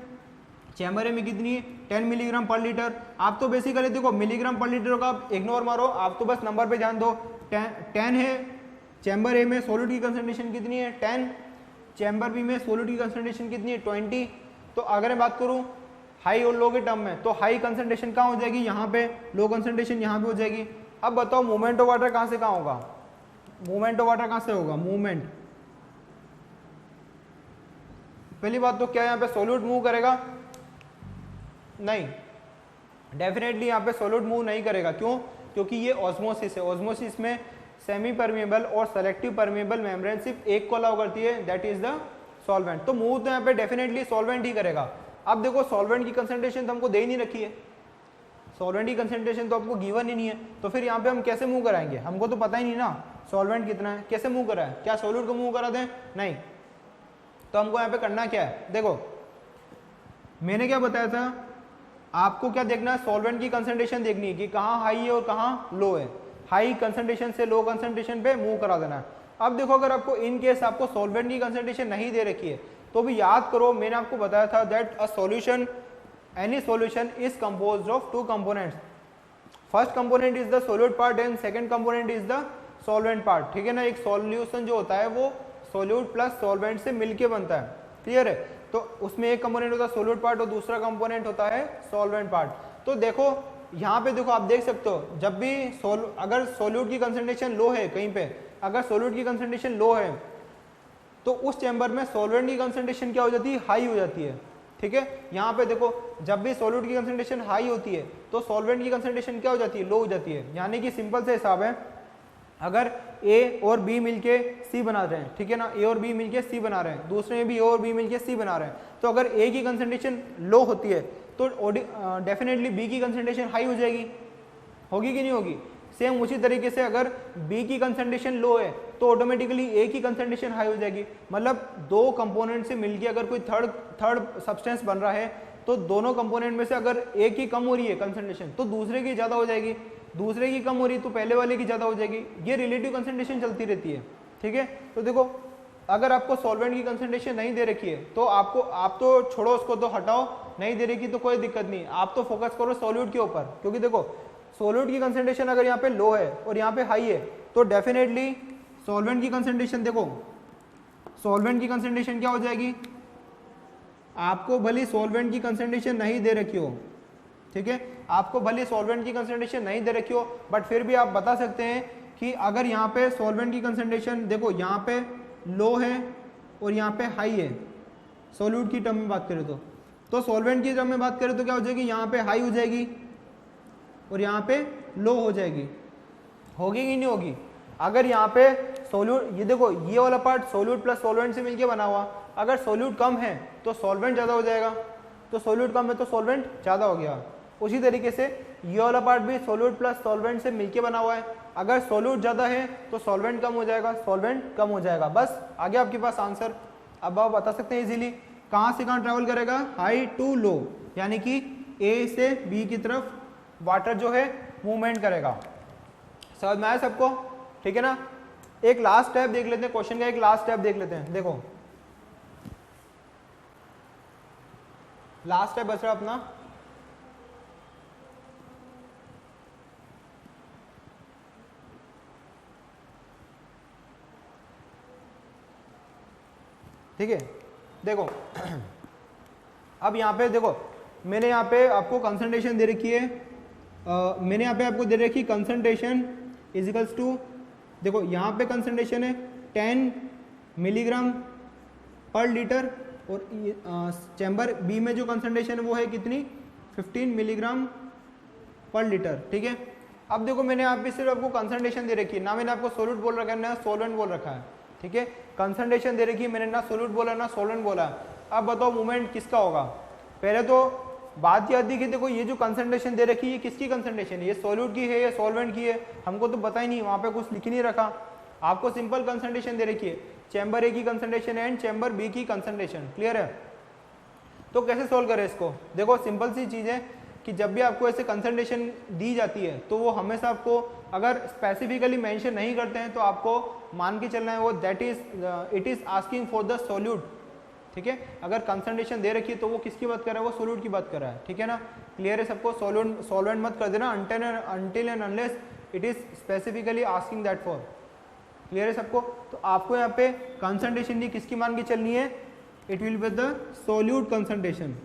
चैम्बर ए में कितनी है? 10 मिलीग्राम पर लीटर। आप तो बेसिकली देखो मिलीग्राम पर लीटर का आप इग्नोर मारो, आप तो बस नंबर पे ध्यान दो। 10 है चैम्बर ए में, सोल्यूट की कंसंट्रेशन कितनी है? 10। चैम्बर बी में सोल्यूट की कंसंट्रेशन कितनी है? 20। तो अगर मैं बात करूँ हाई और लो के टर्म में, तो हाई कंसंट्रेशन कहाँ हो जाएगी? यहाँ पे। लो कंसंट्रेशन यहाँ पे हो जाएगी। अब बताओ मूवमेंट ऑफ वाटर कहाँ से कहाँ होगा? मूवमेंट ऑफ वाटर कहाँ से होगा, मूवमेंट। पहली बात तो क्या यहाँ पे सॉल्यूट मूव करेगा, नहीं, डेफिनेटली यहाँ पे सॉल्यूट मूव नहीं करेगा। क्यों? क्योंकि ये ऑस्मोसिस है, ऑस्मोसिस में सेमी परमेबल और सेलेक्टिव परमेबल मेम्ब्रेन सिर्फ एक को अलाउ करती है, दैट इज द सॉल्वेंट। तो मूव तो यहाँ पे डेफिनेटली सॉल्वेंट ही करेगा। अब देखो सॉल्वेंट की कंसंट्रेशन तो हमको दे ही नहीं रखी है, सॉल्वेंट की कंसंट्रेशन तो आपको गिवन ही नहीं है, तो फिर यहाँ पे हम कैसे मूव कराएंगे, हमको तो पता ही नहीं ना सॉल्वेंट कितना है, कैसे मूव कराए, क्या सॉल्यूट को मूव करा दें, नहीं। तो हमको यहाँ पे करना क्या है, देखो मैंने क्या बताया था, आपको क्या देखना है, सॉल्वेंट की कंसंट्रेशन देखनी है कि कहाँ हाई है और कहाँ लो है, हाई कंसंट्रेशन से लो कंसंट्रेशन पे मूव करा देना है। अब देखो अगर आपको इन केस आपको सॉल्वेंट की कंसंट्रेशन नहीं दे रखी है तो भी याद करो मैंने आपको बताया था that a solution, any solution is composed of two components, first component is the solute part and second component is the solvent part, ठीक है ना। एक सॉल्यूशन जो होता है वो सॉल्यूट प्लस सॉल्वेंट से मिलके बनता है, क्लियर है। तो उसमें एक कंपोनेंट होता है सॉल्यूट पार्ट और दूसरा कंपोनेंट होता है सॉल्वेंट पार्ट। तो देखो यहाँ पे देखो आप देख सकते हो जब भी अगर सॉल्यूट की कंसंट्रेशन लो है कहीं पे, अगर सॉल्यूट की कंसंट्रेशन लो है तो उस चैम्बर में सॉल्वेंट की कंसंट्रेशन क्या हो जाती है, हाई हो जाती है, ठीक है। यहाँ पे देखो जब भी सॉल्यूट की कंसंट्रेशन हाई होती है तो सॉल्वेंट की कंसंट्रेशन क्या हो जाती है, लो हो जाती है। यानी कि सिंपल से हिसाब है, अगर ए और बी मिलके सी बना रहे हैं, ठीक है ना, ए और बी मिलके सी बना रहे हैं, दूसरे में भी ए और बी मिलके सी बना रहे हैं, तो अगर ए की कंसंट्रेशन लो होती है तो डेफिनेटली बी की कंसंट्रेशन हाई हो जाएगी, होगी कि नहीं होगी। सेम उसी तरीके से अगर बी की कंसंट्रेशन लो है तो ऑटोमेटिकली ए की कंसंट्रेशन हाई हो जाएगी। मतलब दो कंपोनेंट से मिलके अगर कोई थर्ड सब्सटेंस बन रहा है तो दोनों कंपोनेंट में से अगर एक की कम हो रही है कंसंट्रेशन तो दूसरे की ज़्यादा हो जाएगी, दूसरे की कम हो रही है तो पहले वाले की ज़्यादा हो जाएगी, ये रिलेटिव कंसंट्रेशन चलती रहती है, ठीक है। तो देखो अगर आपको सॉल्वेंट की कंसंट्रेशन नहीं दे रखी है तो आप तो छोड़ो उसको, तो हटाओ, नहीं दे रखी तो कोई दिक्कत नहीं, आप तो फोकस करो सॉल्यूट के ऊपर, क्योंकि देखो सॉल्यूट की कंसंट्रेशन अगर यहाँ पे लो है और यहाँ पे हाई है तो डेफिनेटली सॉल्वेंट की कंसंट्रेशन, देखो सॉल्वेंट की कंसंट्रेशन क्या हो जाएगी, आपको भले सॉल्वेंट की कंसंट्रेशन नहीं दे रखी हो, ठीक है, आपको भले सॉल्वेंट की कंसंट्रेशन नहीं दे रखी हो बट फिर भी आप बता सकते हैं कि अगर यहाँ पे सॉल्वेंट की कंसंट्रेशन देखो यहाँ पे लो है और यहाँ पे हाई है, सॉल्यूट की टर्म में बात करें तो सॉल्वेंट की टर्म में बात करें तो क्या हो जाएगी, यहाँ पे हाई हो जाएगी और यहाँ पे लो हो जाएगी, होगी कि नहीं होगी। अगर यहाँ पे सॉल्यूट, ये देखो ये वाला पार्ट सॉल्यूट प्लस सॉल्वेंट से मिलके बना हुआ, अगर सॉल्यूट कम है तो सॉल्वेंट ज़्यादा हो जाएगा, तो सॉल्यूट कम है तो सॉल्वेंट ज़्यादा हो गया। उसी तरीके से ये वाला पार्ट भी सॉल्यूट प्लस सॉल्वेंट से मिलके बना हुआ है, अगर सॉल्यूट ज़्यादा है तो सॉल्वेंट कम हो जाएगा, सॉल्वेंट कम हो जाएगा, बस आगे आपके पास आंसर। अब आप बता सकते हैं इजीली कहाँ से कहाँ ट्रैवल करेगा, हाई टू लो, यानी कि ए से बी की तरफ वाटर जो है मूवमेंट करेगा। समझ में आया सबको, ठीक है ना। एक लास्ट स्टेप देख लेते हैं, क्वेश्चन का एक लास्ट स्टेप देख लेते हैं। देखो लास्ट स्टेप बच रहा अपना, ठीक है। देखो अब यहाँ पे देखो मैंने यहाँ पे आपको कंसंट्रेशन दे रखी है, मैंने यहाँ पे आपको दे रखी कंसंट्रेशन इजिकल्स टू, देखो यहाँ पे कंसंट्रेशन है 10 मिलीग्राम पर लीटर और चैम्बर बी में जो कंसंट्रेशन है वो है कितनी, 15 मिलीग्राम पर लीटर, ठीक है। अब देखो मैंने यहाँ पे सिर्फ आपको कंसंट्रेशन दे रखी है, ना मैंने आपको सोल्यूट बोल रखा है ना सॉल्वेंट बोल रखा है, ठीक है। कंसंट्रेशन दे रखी है, मैंने ना सोल्यूट बोला ना सॉल्वेंट बोला। अब बताओ मूवमेंट किसका होगा। पहले तो बात यह आती कि देखो ये जो कंसंट्रेशन दे रखी है किसकी कंसंट्रेशन है, ये सॉल्यूट की है या सॉल्वेंट की है, हमको तो पता ही नहीं, वहाँ पे कुछ लिख नहीं रखा। आपको सिंपल कंसंट्रेशन दे रखी है, चैम्बर ए की कंसंट्रेशन एंड चैम्बर बी की कंसंट्रेशन, क्लियर है। तो कैसे सोल्व करें इसको, देखो सिंपल सी चीज़ है कि जब भी आपको ऐसे कंसंट्रेशन दी जाती है तो वो हमेशा आपको अगर स्पेसिफिकली मेंशन नहीं करते हैं तो आपको मान के चलना है वो that is it is asking for the solute, ठीक है। अगर कंसंट्रेशन दे रखी है तो वो किसकी बात कर रहा है, वो सॉल्यूट की बात कर रहा है, ठीक है ना। क्लियर है सबको, सॉल्वेंट मत कर देना until and unless it is specifically asking that for, clear है सबको। तो आपको यहाँ पे कंसंट्रेशन भी किसकी मान के चलनी है, it will be the solute concentration,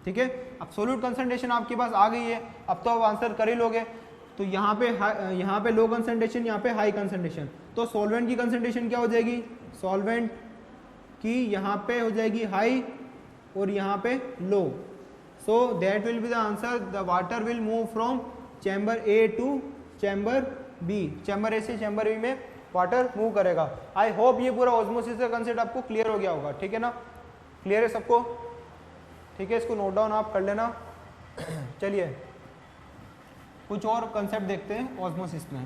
ठीक है। अब सॉल्यूट कंसंट्रेशन आपके पास आ गई है, अब तो आप आंसर कर ही लोगे। तो यहाँ पे लो कंसंट्रेशन, यहाँ पे हाई कंसंट्रेशन, तो सॉल्वेंट की कंसंट्रेशन क्या हो जाएगी, सॉल्वेंट की यहाँ पे हो जाएगी हाई और यहाँ पे low. So that will be the answer, the water will move from chamber A to chamber B, chamber A से चैम्बर बी में वाटर मूव करेगा। आई होप ये पूरा ऑस्मोसिस का कंसेप्ट आपको क्लियर हो गया होगा, ठीक है ना, क्लियर है सबको, ठीक है, इसको नोट डाउन आप कर लेना। चलिए कुछ और कंसेप्ट देखते हैं ऑस्मोसिस में।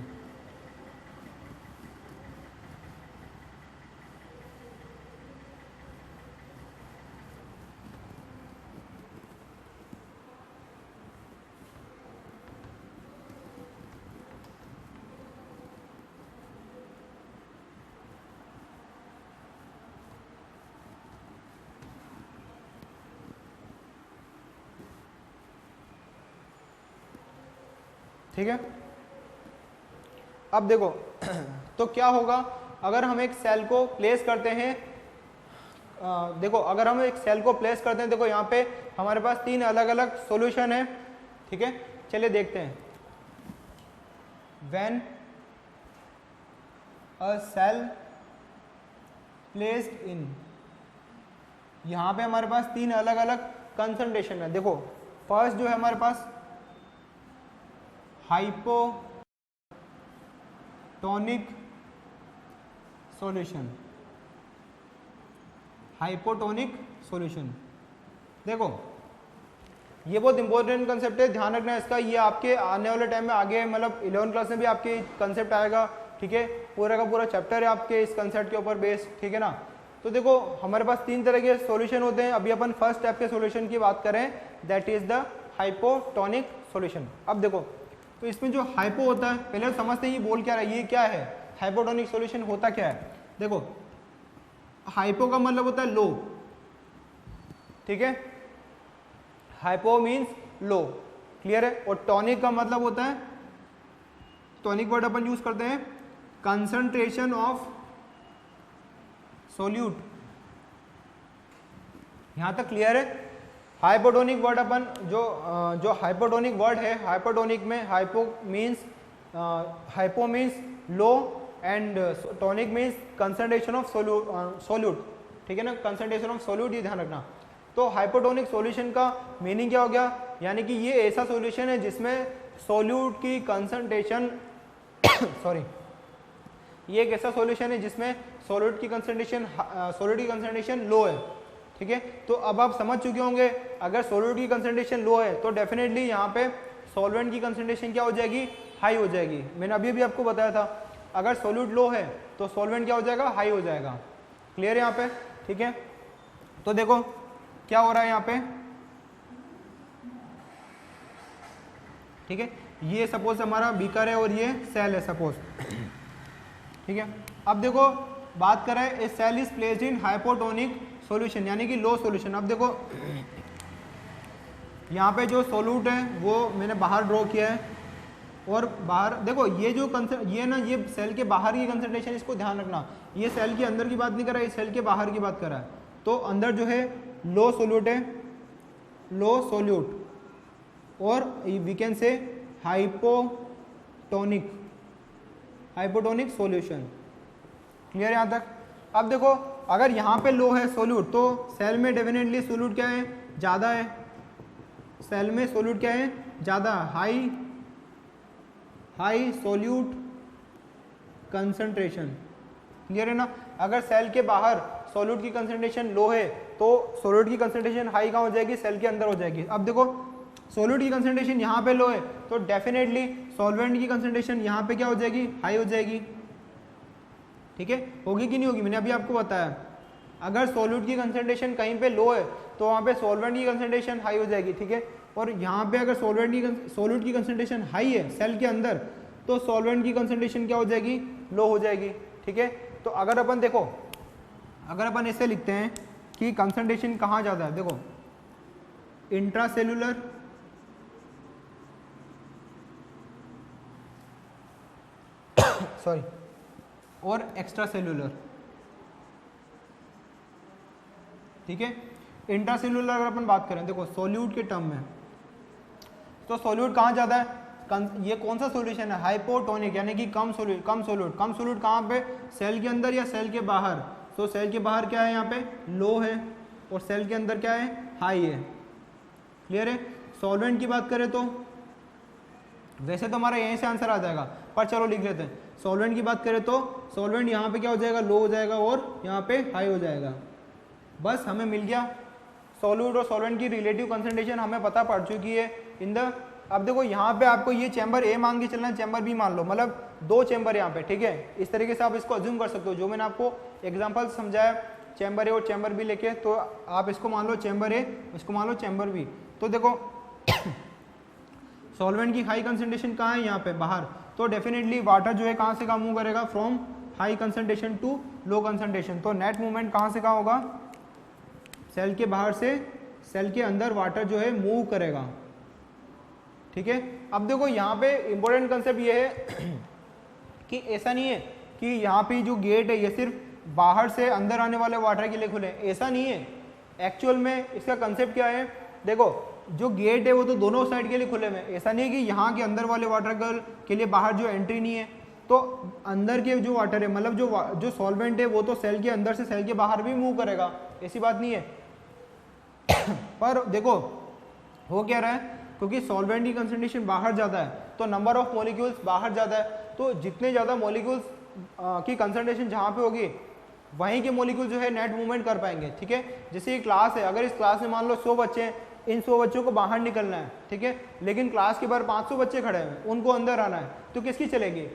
ठीक है, अब देखो तो क्या होगा अगर हम एक सेल को प्लेस करते हैं, देखो अगर हम एक सेल को प्लेस करते हैं, देखो यहाँ पे हमारे पास 3 अलग अलग सॉल्यूशन है, ठीक है, चलिए देखते हैं। When a cell placed in, यहाँ पे हमारे पास 3 अलग अलग कंसंट्रेशन है। देखो फर्स्ट जो है हमारे पास हाइपोटोनिक सॉल्यूशन, हाइपोटोनिक सॉल्यूशन। देखो ये बहुत इंपॉर्टेंट कंसेप्ट है, ध्यान रखना इसका, ये आपके आने वाले टाइम में आगे मतलब 11th क्लास में भी आपके कंसेप्ट आएगा, ठीक है, पूरा का पूरा चैप्टर है आपके इस कंसेप्ट के ऊपर बेस्ड, ठीक है ना। तो देखो हमारे पास 3 तरह के सॉल्यूशन होते हैं, अभी अपन फर्स्ट स्टेप के सॉल्यूशन की बात करें, that is the hypotonic solution. अब देखो तो इसमें जो हाइपो होता है, पहले समझते हैं ये बोल क्या रहा है, ये क्या है, हाइपोटोनिक सॉल्यूशन होता क्या है। देखो हाइपो का मतलब होता है लो, ठीक है, हाइपो मीन्स लो, क्लियर है, और टॉनिक का मतलब होता है, टॉनिक वर्ड अपन यूज करते हैं कंसंट्रेशन ऑफ सोल्यूट, यहां तक क्लियर है। हाइपोटोनिक वर्ड अपन जो हाइपोटोनिक वर्ड है, हाइपोटोनिक में hypo means low and tonic means concentration of solute, ठीक है ना, कंसंट्रेशन ऑफ सोल्यूट, ये ध्यान रखना। तो हाइपोटोनिक सॉल्यूशन का मीनिंग क्या हो गया, यानी कि ये ऐसा सॉल्यूशन है जिसमें सोल्यूट की कंसंट्रेशन सॉरी, ये एक ऐसा सॉल्यूशन है जिसमें सोल्यूट की कंसंट्रेशन लो है, ठीक है। तो अब आप समझ चुके होंगे अगर सोल्यूट की कंसंट्रेशन लो है तो डेफिनेटली यहाँ पे सॉल्वेंट की कंसंट्रेशन क्या हो जाएगी, हाई हो जाएगी। मैंने अभी भी आपको बताया था अगर सोल्यूट लो है तो सॉल्वेंट क्या हो जाएगा, हाई हो जाएगा, क्लियर है यहाँ पे, ठीक है। तो देखो क्या हो रहा है यहाँ पे, ठीक है, ये सपोज हमारा बीकर है और ये सेल है सपोज, ठीक है। अब देखो बात करें a cell is placed in hypotonic solution यानी कि लो सॉल्यूशन। अब देखो यहाँ पे जो सोल्यूट है वो मैंने बाहर ड्रॉ किया है और बाहर देखो ये जो ये ना ये सेल के बाहर की कंसंट्रेशन, इसको ध्यान रखना, ये सेल के अंदर की बात नहीं कर रहा है, ये सेल के बाहर की बात कर रहा है। तो अंदर जो है लो सोल्यूट है, लो सोल्यूट, और we can say hypotonic solution, clear यहाँ तक। अब देखो अगर यहाँ पे लो है सोल्यूट तो सेल में डेफिनेटली सोल्यूट क्या है, ज़्यादा है, सेल में सोल्यूट क्या है, ज़्यादा, हाई सोल्यूट कंसंट्रेशन, क्लियर है ना। अगर सेल के बाहर सोल्यूट की कंसंट्रेशन लो है तो सोल्यूट की कंसंट्रेशन हाई कहाँ हो जाएगी, सेल के अंदर हो जाएगी। अब देखो सोल्यूट की कंसंट्रेशन यहाँ पे लो है तो डेफिनेटली सॉल्वेंट की कंसंट्रेशन यहाँ पे क्या हो जाएगी, हाई हो जाएगी, ठीक है, होगी कि नहीं होगी, मैंने अभी आपको बताया। अगर सोल्यूट की कंसंट्रेशन कहीं पे लो है तो वहाँ पे सॉल्वेंट की कंसंट्रेशन हाई हो जाएगी, ठीक है। और यहाँ पे अगर सोल्यूट की कंसंट्रेशन हाई है सेल के अंदर तो सॉल्वेंट की कंसंट्रेशन क्या हो जाएगी, लो हो जाएगी, ठीक है। तो अगर अपन देखो, अगर अपन ऐसे लिखते हैं कि कंसंट्रेशन कहाँ ज़्यादा है, देखो इंट्रासेलुलर, सॉरी, और एक्स्ट्रा सेलुलर, ठीक है। इंट्रासेलुलर अगर अपन बात करें देखो सोल्यूट के टर्म में, तो सोल्यूट कहाँ ज़्यादा है, ये कौन सा सॉल्यूशन है, हाइपोटोनिक, यानी कि कम सोल्यूट। कम सोल्यूट कहाँ पे, सेल के अंदर या सेल के बाहर। तो सेल के बाहर क्या है, यहाँ पे लो है, और सेल के अंदर क्या है, हाई है। क्लियर है। सॉल्वेंट की बात करें तो वैसे तो हमारा यहीं से आंसर आ जाएगा, पर चलो लिख लेते हैं। सॉल्वेंट की बात करें तो सॉल्वेंट यहाँ पे क्या हो जाएगा, लो हो जाएगा, और यहाँ पे हाई हो जाएगा। बस हमें मिल गया। सॉल्यूट और सॉल्वेंट की रिलेटिव कंसंट्रेशन हमें पता पड़ चुकी है इन द। अब देखो यहाँ पे आपको ये चैम्बर ए मान के चलना, चैम्बर बी मान लो, मतलब दो चैम्बर यहाँ पे, ठीक है। इस तरीके से आप इसको अज्यूम कर सकते हो, जो मैंने आपको एग्जांपल समझाया चैम्बर ए और चैम्बर बी लेके, तो आप इसको मान लो चैम्बर ए, इसको मान लो चैम्बर बी। तो देखो सॉल्वेंट की हाई कंसंट्रेशन कहाँ है, यहाँ पे बाहर। तो डेफिनेटली वाटर जो है कहाँ से कहाँ मूव करेगा, from high concentration to low concentration. तो नेट मूवमेंट कहाँ से कहाँ होगा, सेल के बाहर से सेल के अंदर वाटर जो है मूव करेगा। ठीक है। अब देखो यहाँ पे इंपॉर्टेंट कंसेप्ट ये है कि ऐसा नहीं है कि यहाँ पे जो गेट है ये सिर्फ बाहर से अंदर आने वाले वाटर के लिए खुले, ऐसा नहीं है। एक्चुअल में इसका कंसेप्ट क्या है, देखो जो गेट है वो तो दोनों साइड के लिए खुले में, ऐसा नहीं है कि यहाँ के अंदर वाले वाटर के लिए बाहर जो एंट्री नहीं है। तो अंदर के जो वाटर है, मतलब जो सॉल्वेंट है वो तो सेल के अंदर से सेल के बाहर भी मूव करेगा, ऐसी बात नहीं है। पर देखो हो क्या रहा है, क्योंकि सॉल्वेंट की कंसंट्रेशन बाहर ज़्यादा है तो नंबर ऑफ मॉलिक्यूल्स बाहर ज़्यादा है, तो जितने ज़्यादा मॉलिक्यूल्स की कंसंट्रेशन जहाँ पे होगी वहीं के मॉलिक्यूल जो है नेट मूवमेंट कर पाएंगे। ठीक है। जैसे ये क्लास है, अगर इस क्लास में मान लो 100 बच्चे हैं, इन 100 बच्चों को बाहर निकलना है, ठीक है, लेकिन क्लास के बाहर 500 बच्चे खड़े हैं, उनको अंदर आना है, तो किसकी चलेगी,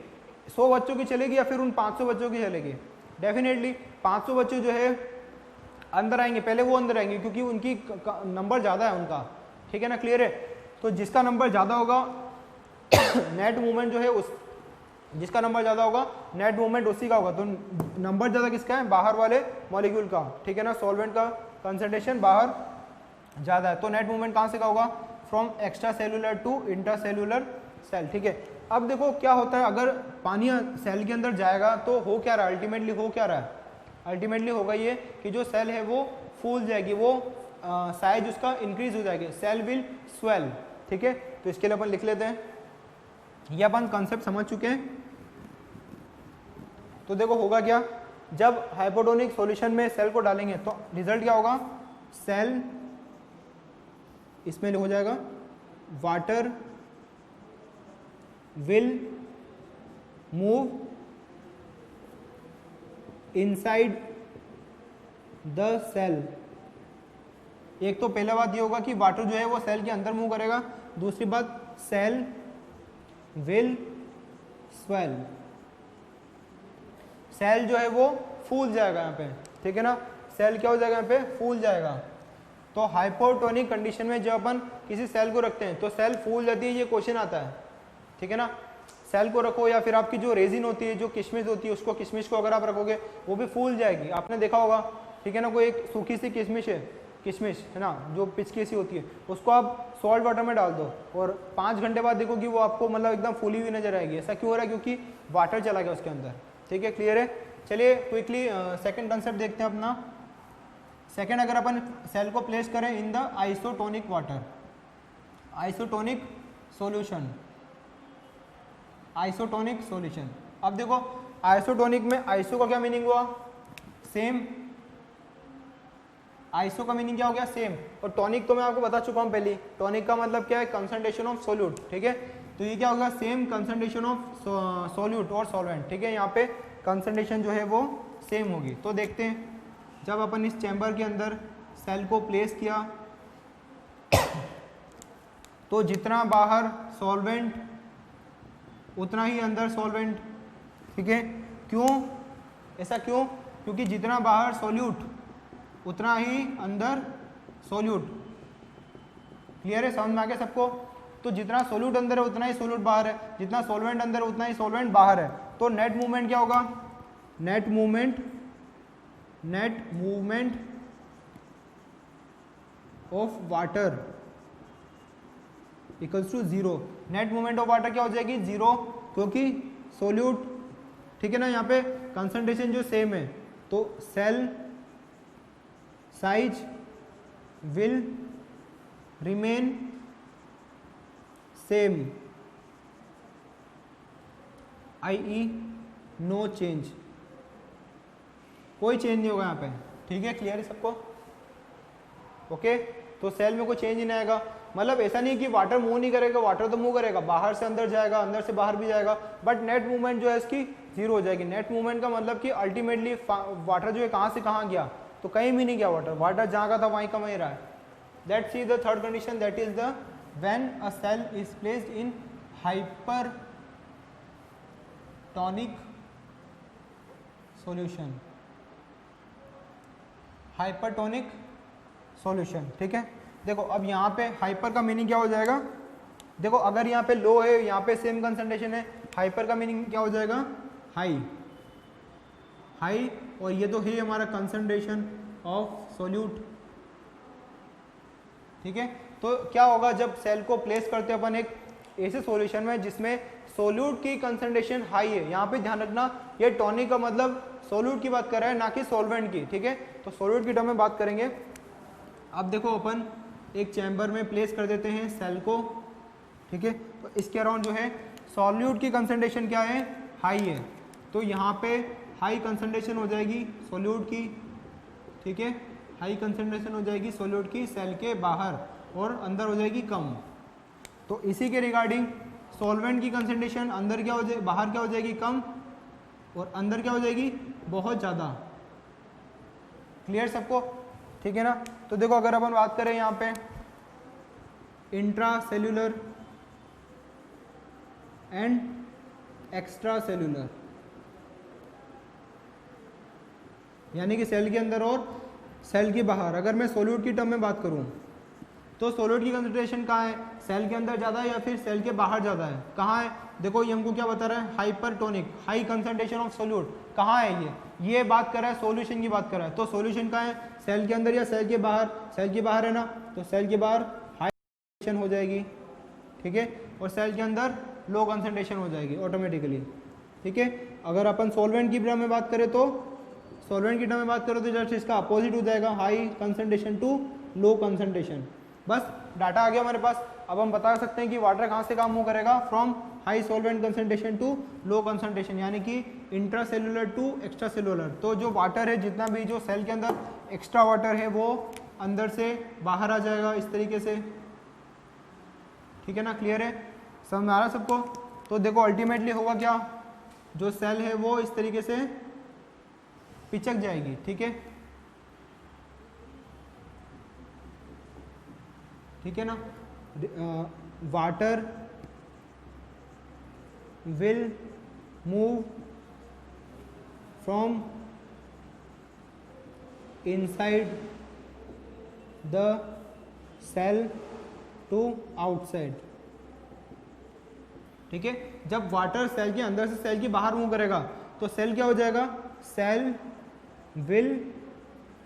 100 बच्चों की चलेगी या फिर उन 500 बच्चों की चलेगी। डेफिनेटली 500 बच्चे जो है अंदर आएंगे, पहले वो अंदर आएंगे क्योंकि उनकी नंबर ज़्यादा है उनका। ठीक है ना, क्लियर है। तो जिसका नंबर ज़्यादा होगा नेट मूवमेंट जो है उस, जिसका नंबर ज़्यादा होगा नेट मूवमेंट उसी का होगा। तो नंबर ज़्यादा किसका है, बाहर वाले मॉलिक्यूल का। ठीक है ना, सॉल्वेंट का कंसंट्रेशन बाहर ज़्यादा है, तो नेट मूवमेंट कहाँ से का होगा, from extra cellular to intra cellular cell. ठीक है। अब देखो क्या होता है, अगर पानी सेल के अंदर जाएगा तो हो क्या रहा है, अल्टीमेटली हो क्या रहा है, अल्टीमेटली होगा ये कि जो सेल है वो फूल जाएगी, वो साइज उसका इंक्रीज हो जाएगी, सेल विल स्वेल। ठीक है। तो इसके लिए अपन लिख लेते हैं, ये अपन कंसेप्ट समझ चुके हैं। तो देखो होगा क्या, जब हाइपोटोनिक सॉल्यूशन में सेल को डालेंगे तो रिजल्ट क्या होगा, सेल इसमें हो जाएगा water will move inside the cell. एक तो पहला बात ये होगा कि वाटर जो है वो सेल के अंदर मूव करेगा, दूसरी बात सेल विल स्वेल, सेल जो है वो फूल जाएगा यहाँ पे। ठीक है ना, सेल क्या हो जाएगा यहाँ पे, फूल जाएगा। तो हाइपोटोनिक कंडीशन में जब अपन किसी सेल को रखते हैं तो सेल फूल जाती है, ये क्वेश्चन आता है। ठीक है ना, सेल को रखो या फिर आपकी जो रेजिन होती है, जो किशमिश होती है, उसको किशमिश को अगर आप रखोगे वो भी फूल जाएगी, आपने देखा होगा। ठीक है ना, कोई एक सूखी सी किशमिश है, किशमिश है ना, जो पिचकी सी होती है, उसको आप सॉल्ट वाटर में डाल दो और 5 घंटे बाद देखोगी वो आपको मतलब एकदम फूली हुई नजर आएगी। ऐसा क्यों हो रहा है, क्योंकि वाटर चला गया उसके अंदर। ठीक है, क्लियर है। चलिए क्विकली सेकंड कंसेप्ट देखते हैं अपना। सेकंड, अगर अपन सेल को प्लेस करें in the isotonic water, isotonic solution, isotonic solution. अब देखो आइसोटोनिक में आइसो का क्या मीनिंग हुआ, सेम। आइसो का मीनिंग क्या हो गया, सेम। और टॉनिक तो मैं आपको बता चुका हूं पहले, टॉनिक का मतलब क्या है, कंसंट्रेशन ऑफ सोल्यूट। ठीक है, तो ये क्या होगा, सेम कंसंट्रेशन ऑफ सोल्यूट और सॉल्वेंट। ठीक है, यहाँ पे कंसंट्रेशन जो है वो सेम होगी। तो देखते हैं, जब अपन इस चैम्बर के अंदर सेल को प्लेस किया तो जितना बाहर सॉल्वेंट उतना ही अंदर सॉल्वेंट। ठीक है, क्यों, ऐसा क्यों, क्योंकि जितना बाहर सॉल्यूट उतना ही अंदर सॉल्यूट। क्लियर है, समझ में आ गया सबको। तो जितना सॉल्यूट अंदर है उतना ही सॉल्यूट बाहर है, जितना सॉल्वेंट अंदर है उतना ही सॉल्वेंट बाहर है। तो नेट मूवमेंट क्या होगा, net movement of water equals to 0। Net movement of water क्या हो जाएगी, 0, क्योंकि सॉल्यूट, ठीक है ना, यहाँ पे कंसंट्रेशन जो सेम है, तो cell size will remain same. i.e. No change, कोई चेंज नहीं होगा यहाँ पे, ठीक है, क्लियर है सबको? ओके, तो सेल में कोई चेंज नहीं आएगा, मतलब ऐसा नहीं कि वाटर मूव नहीं करेगा, वाटर तो मूव करेगा, बाहर से अंदर जाएगा, अंदर से बाहर भी जाएगा, बट नेट मूवमेंट जो है इसकी जीरो हो जाएगी। नेट मूवमेंट का मतलब कि अल्टीमेटली वाटर जो है कहाँ से कहाँ गया, तो कहीं भी नहीं गया वाटर, वाटर जहाँ का था वहीं का वहीं रहा है। Let's see the third condition, that is the when a cell is placed in hypertonic solution, hypertonic solution, ठीक है। देखो अब यहाँ पे हाइपर का मीनिंग क्या हो जाएगा, देखो अगर यहाँ पे लो है, यहाँ पे सेम कंसंट्रेशन है, हाइपर का मीनिंग क्या हो जाएगा, हाई, हाई, और ये तो है हमारा कंसंट्रेशन ऑफ सोल्यूट, ठीक है। तो क्या होगा जब सेल को प्लेस करते हैं अपन एक ऐसे सॉल्यूशन में जिसमें सोल्यूट की कंसंट्रेशन हाई है, यहाँ पे ध्यान रखना ये टॉनिक का मतलब सोल्यूट की बात कर रहा है ना कि सॉल्वेंट की, ठीक है। तो सोल्यूट की टर्म में बात करेंगे। अब देखो अपन एक चैम्बर में प्लेस कर देते हैं सेल को, ठीक है, तो इसके अराउंड जो है सॉल्यूट की कंसंट्रेशन क्या है, हाई है, तो यहाँ पे हाई कंसंट्रेशन हो जाएगी सोल्यूट की, ठीक है, हाई कंसंट्रेशन हो जाएगी सोल्यूट की सेल के बाहर, और अंदर हो जाएगी कम। तो इसी के रिगार्डिंग सॉल्वेंट की कंसंट्रेशन अंदर क्या हो जाए, बाहर क्या हो जाएगी, कम, और अंदर क्या हो जाएगी, बहुत ज़्यादा। क्लियर सबको, ठीक है ना। तो देखो अगर अपन बात करें यहाँ पे intra cellular and extra cellular, यानी कि सेल के अंदर और सेल के बाहर, अगर मैं सोल्यूट की टर्म में बात करूं तो सोल्यूट की कंसंट्रेशन कहाँ है, सेल के अंदर ज़्यादा है या फिर सेल के बाहर ज़्यादा है, कहाँ है, देखो ये हमको क्या बता रहा है, hypertonic, high concentration of solute, कहाँ है ये बात कर रहा है, सॉल्यूशन की बात कर रहा है। तो सॉल्यूशन कहाँ है, सेल के अंदर या सेल के बाहर, सेल के बाहर है ना, तो सेल के बाहर हाई कंसंट्रेशन हो जाएगी, ठीक है, और सेल के अंदर लो कंसंट्रेशन हो जाएगी ऑटोमेटिकली, ठीक है। अगर अपन सॉल्वेंट की टर्म में बात करें तो सॉल्वेंट की टर्म में बात करो तो जस्ट इसका अपोजिट हो जाएगा, high concentration to low concentration. बस डाटा आ गया हमारे पास। अब हम बता सकते हैं कि वाटर कहाँ से काम मूव करेगा, from high solvent concentration to low concentration, यानी कि intra cellular to extra cellular. तो जो वाटर है, जितना भी जो सेल के अंदर एक्स्ट्रा वाटर है वो अंदर से बाहर आ जाएगा इस तरीके से, ठीक है ना, क्लियर है, समझ में आ रहा सबको। तो देखो अल्टीमेटली होगा क्या, जो सेल है वो इस तरीके से पिचक जाएगी, ठीक है, ठीक है ना। Water will move from inside the cell to outside, ठीक है। जब वाटर सेल के अंदर से सेल के बाहर मूव करेगा तो सेल क्या हो जाएगा, cell will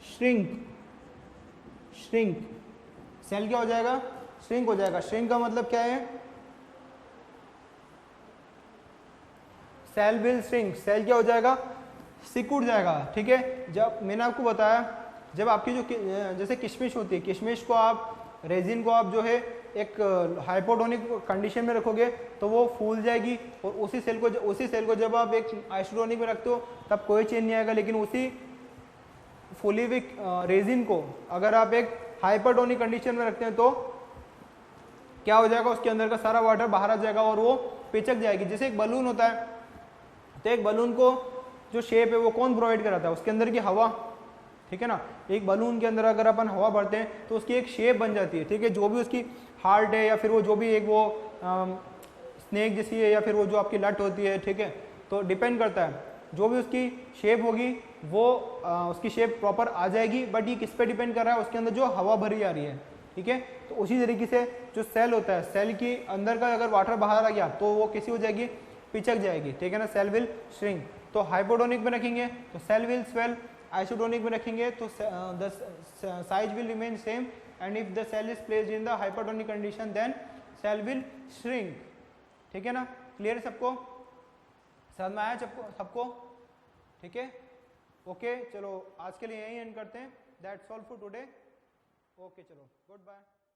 shrink, shrink, cell क्या हो जाएगा, श्रिंक हो जाएगा। श्रिंक का मतलब क्या है, सेल विल श्रिंक, सेल क्या हो जाएगा, सिकुड़ जाएगा, ठीक है। जब मैंने आपको बताया, जब आपकी जो जैसे किशमिश होती है, किशमिश को आप, रेजिन को आप जो है एक हाइपोटोनिक कंडीशन में रखोगे तो वो फूल जाएगी, और उसी सेल को जब आप एक आइसोटोनिक में रखते हो तब कोई चेंज नहीं आएगा। लेकिन उसी फुली हुई रेजिन को अगर आप एक हाइपरटोनिक कंडीशन में रखते हैं तो क्या हो जाएगा, उसके अंदर का सारा वाटर बाहर आ जाएगा और वो पिचक जाएगी। जैसे एक बलून होता है, तो एक बलून को जो शेप है वो कौन प्रोवाइड कराता है, उसके अंदर की हवा, ठीक है ना। एक बलून के अंदर अगर अपन हवा भरते हैं तो उसकी एक शेप बन जाती है, ठीक है। जो भी उसकी हार्ट है या फिर वो जो भी एक वो स्नेक जैसी है या फिर वो जो आपकी लट होती है, ठीक है, तो डिपेंड करता है, जो भी उसकी शेप होगी वो उसकी शेप प्रॉपर आ जाएगी। बट ये किस पे डिपेंड कर रहा है, उसके अंदर जो हवा भरी आ रही है, ठीक है। तो उसी तरीके से जो सेल होता है, सेल की अंदर का अगर वाटर बाहर आ गया तो वो कैसी हो जाएगी, पिचक जाएगी, ठीक है ना, सेल विल श्रिंक। तो हाइपोटोनिक में रखेंगे तो सेल विल स्वेल, आइसोटोनिक में रखेंगे तो the size will remain same, and if the cell is placed in the hypotonic condition then cell will shrink, ठीक है ना। क्लियर है सबको, समझ में आया सबको, ठीक है, ओके। चलो आज के लिए यही एंड करते हैं, that's all for today, okay, चलो गुड बाय।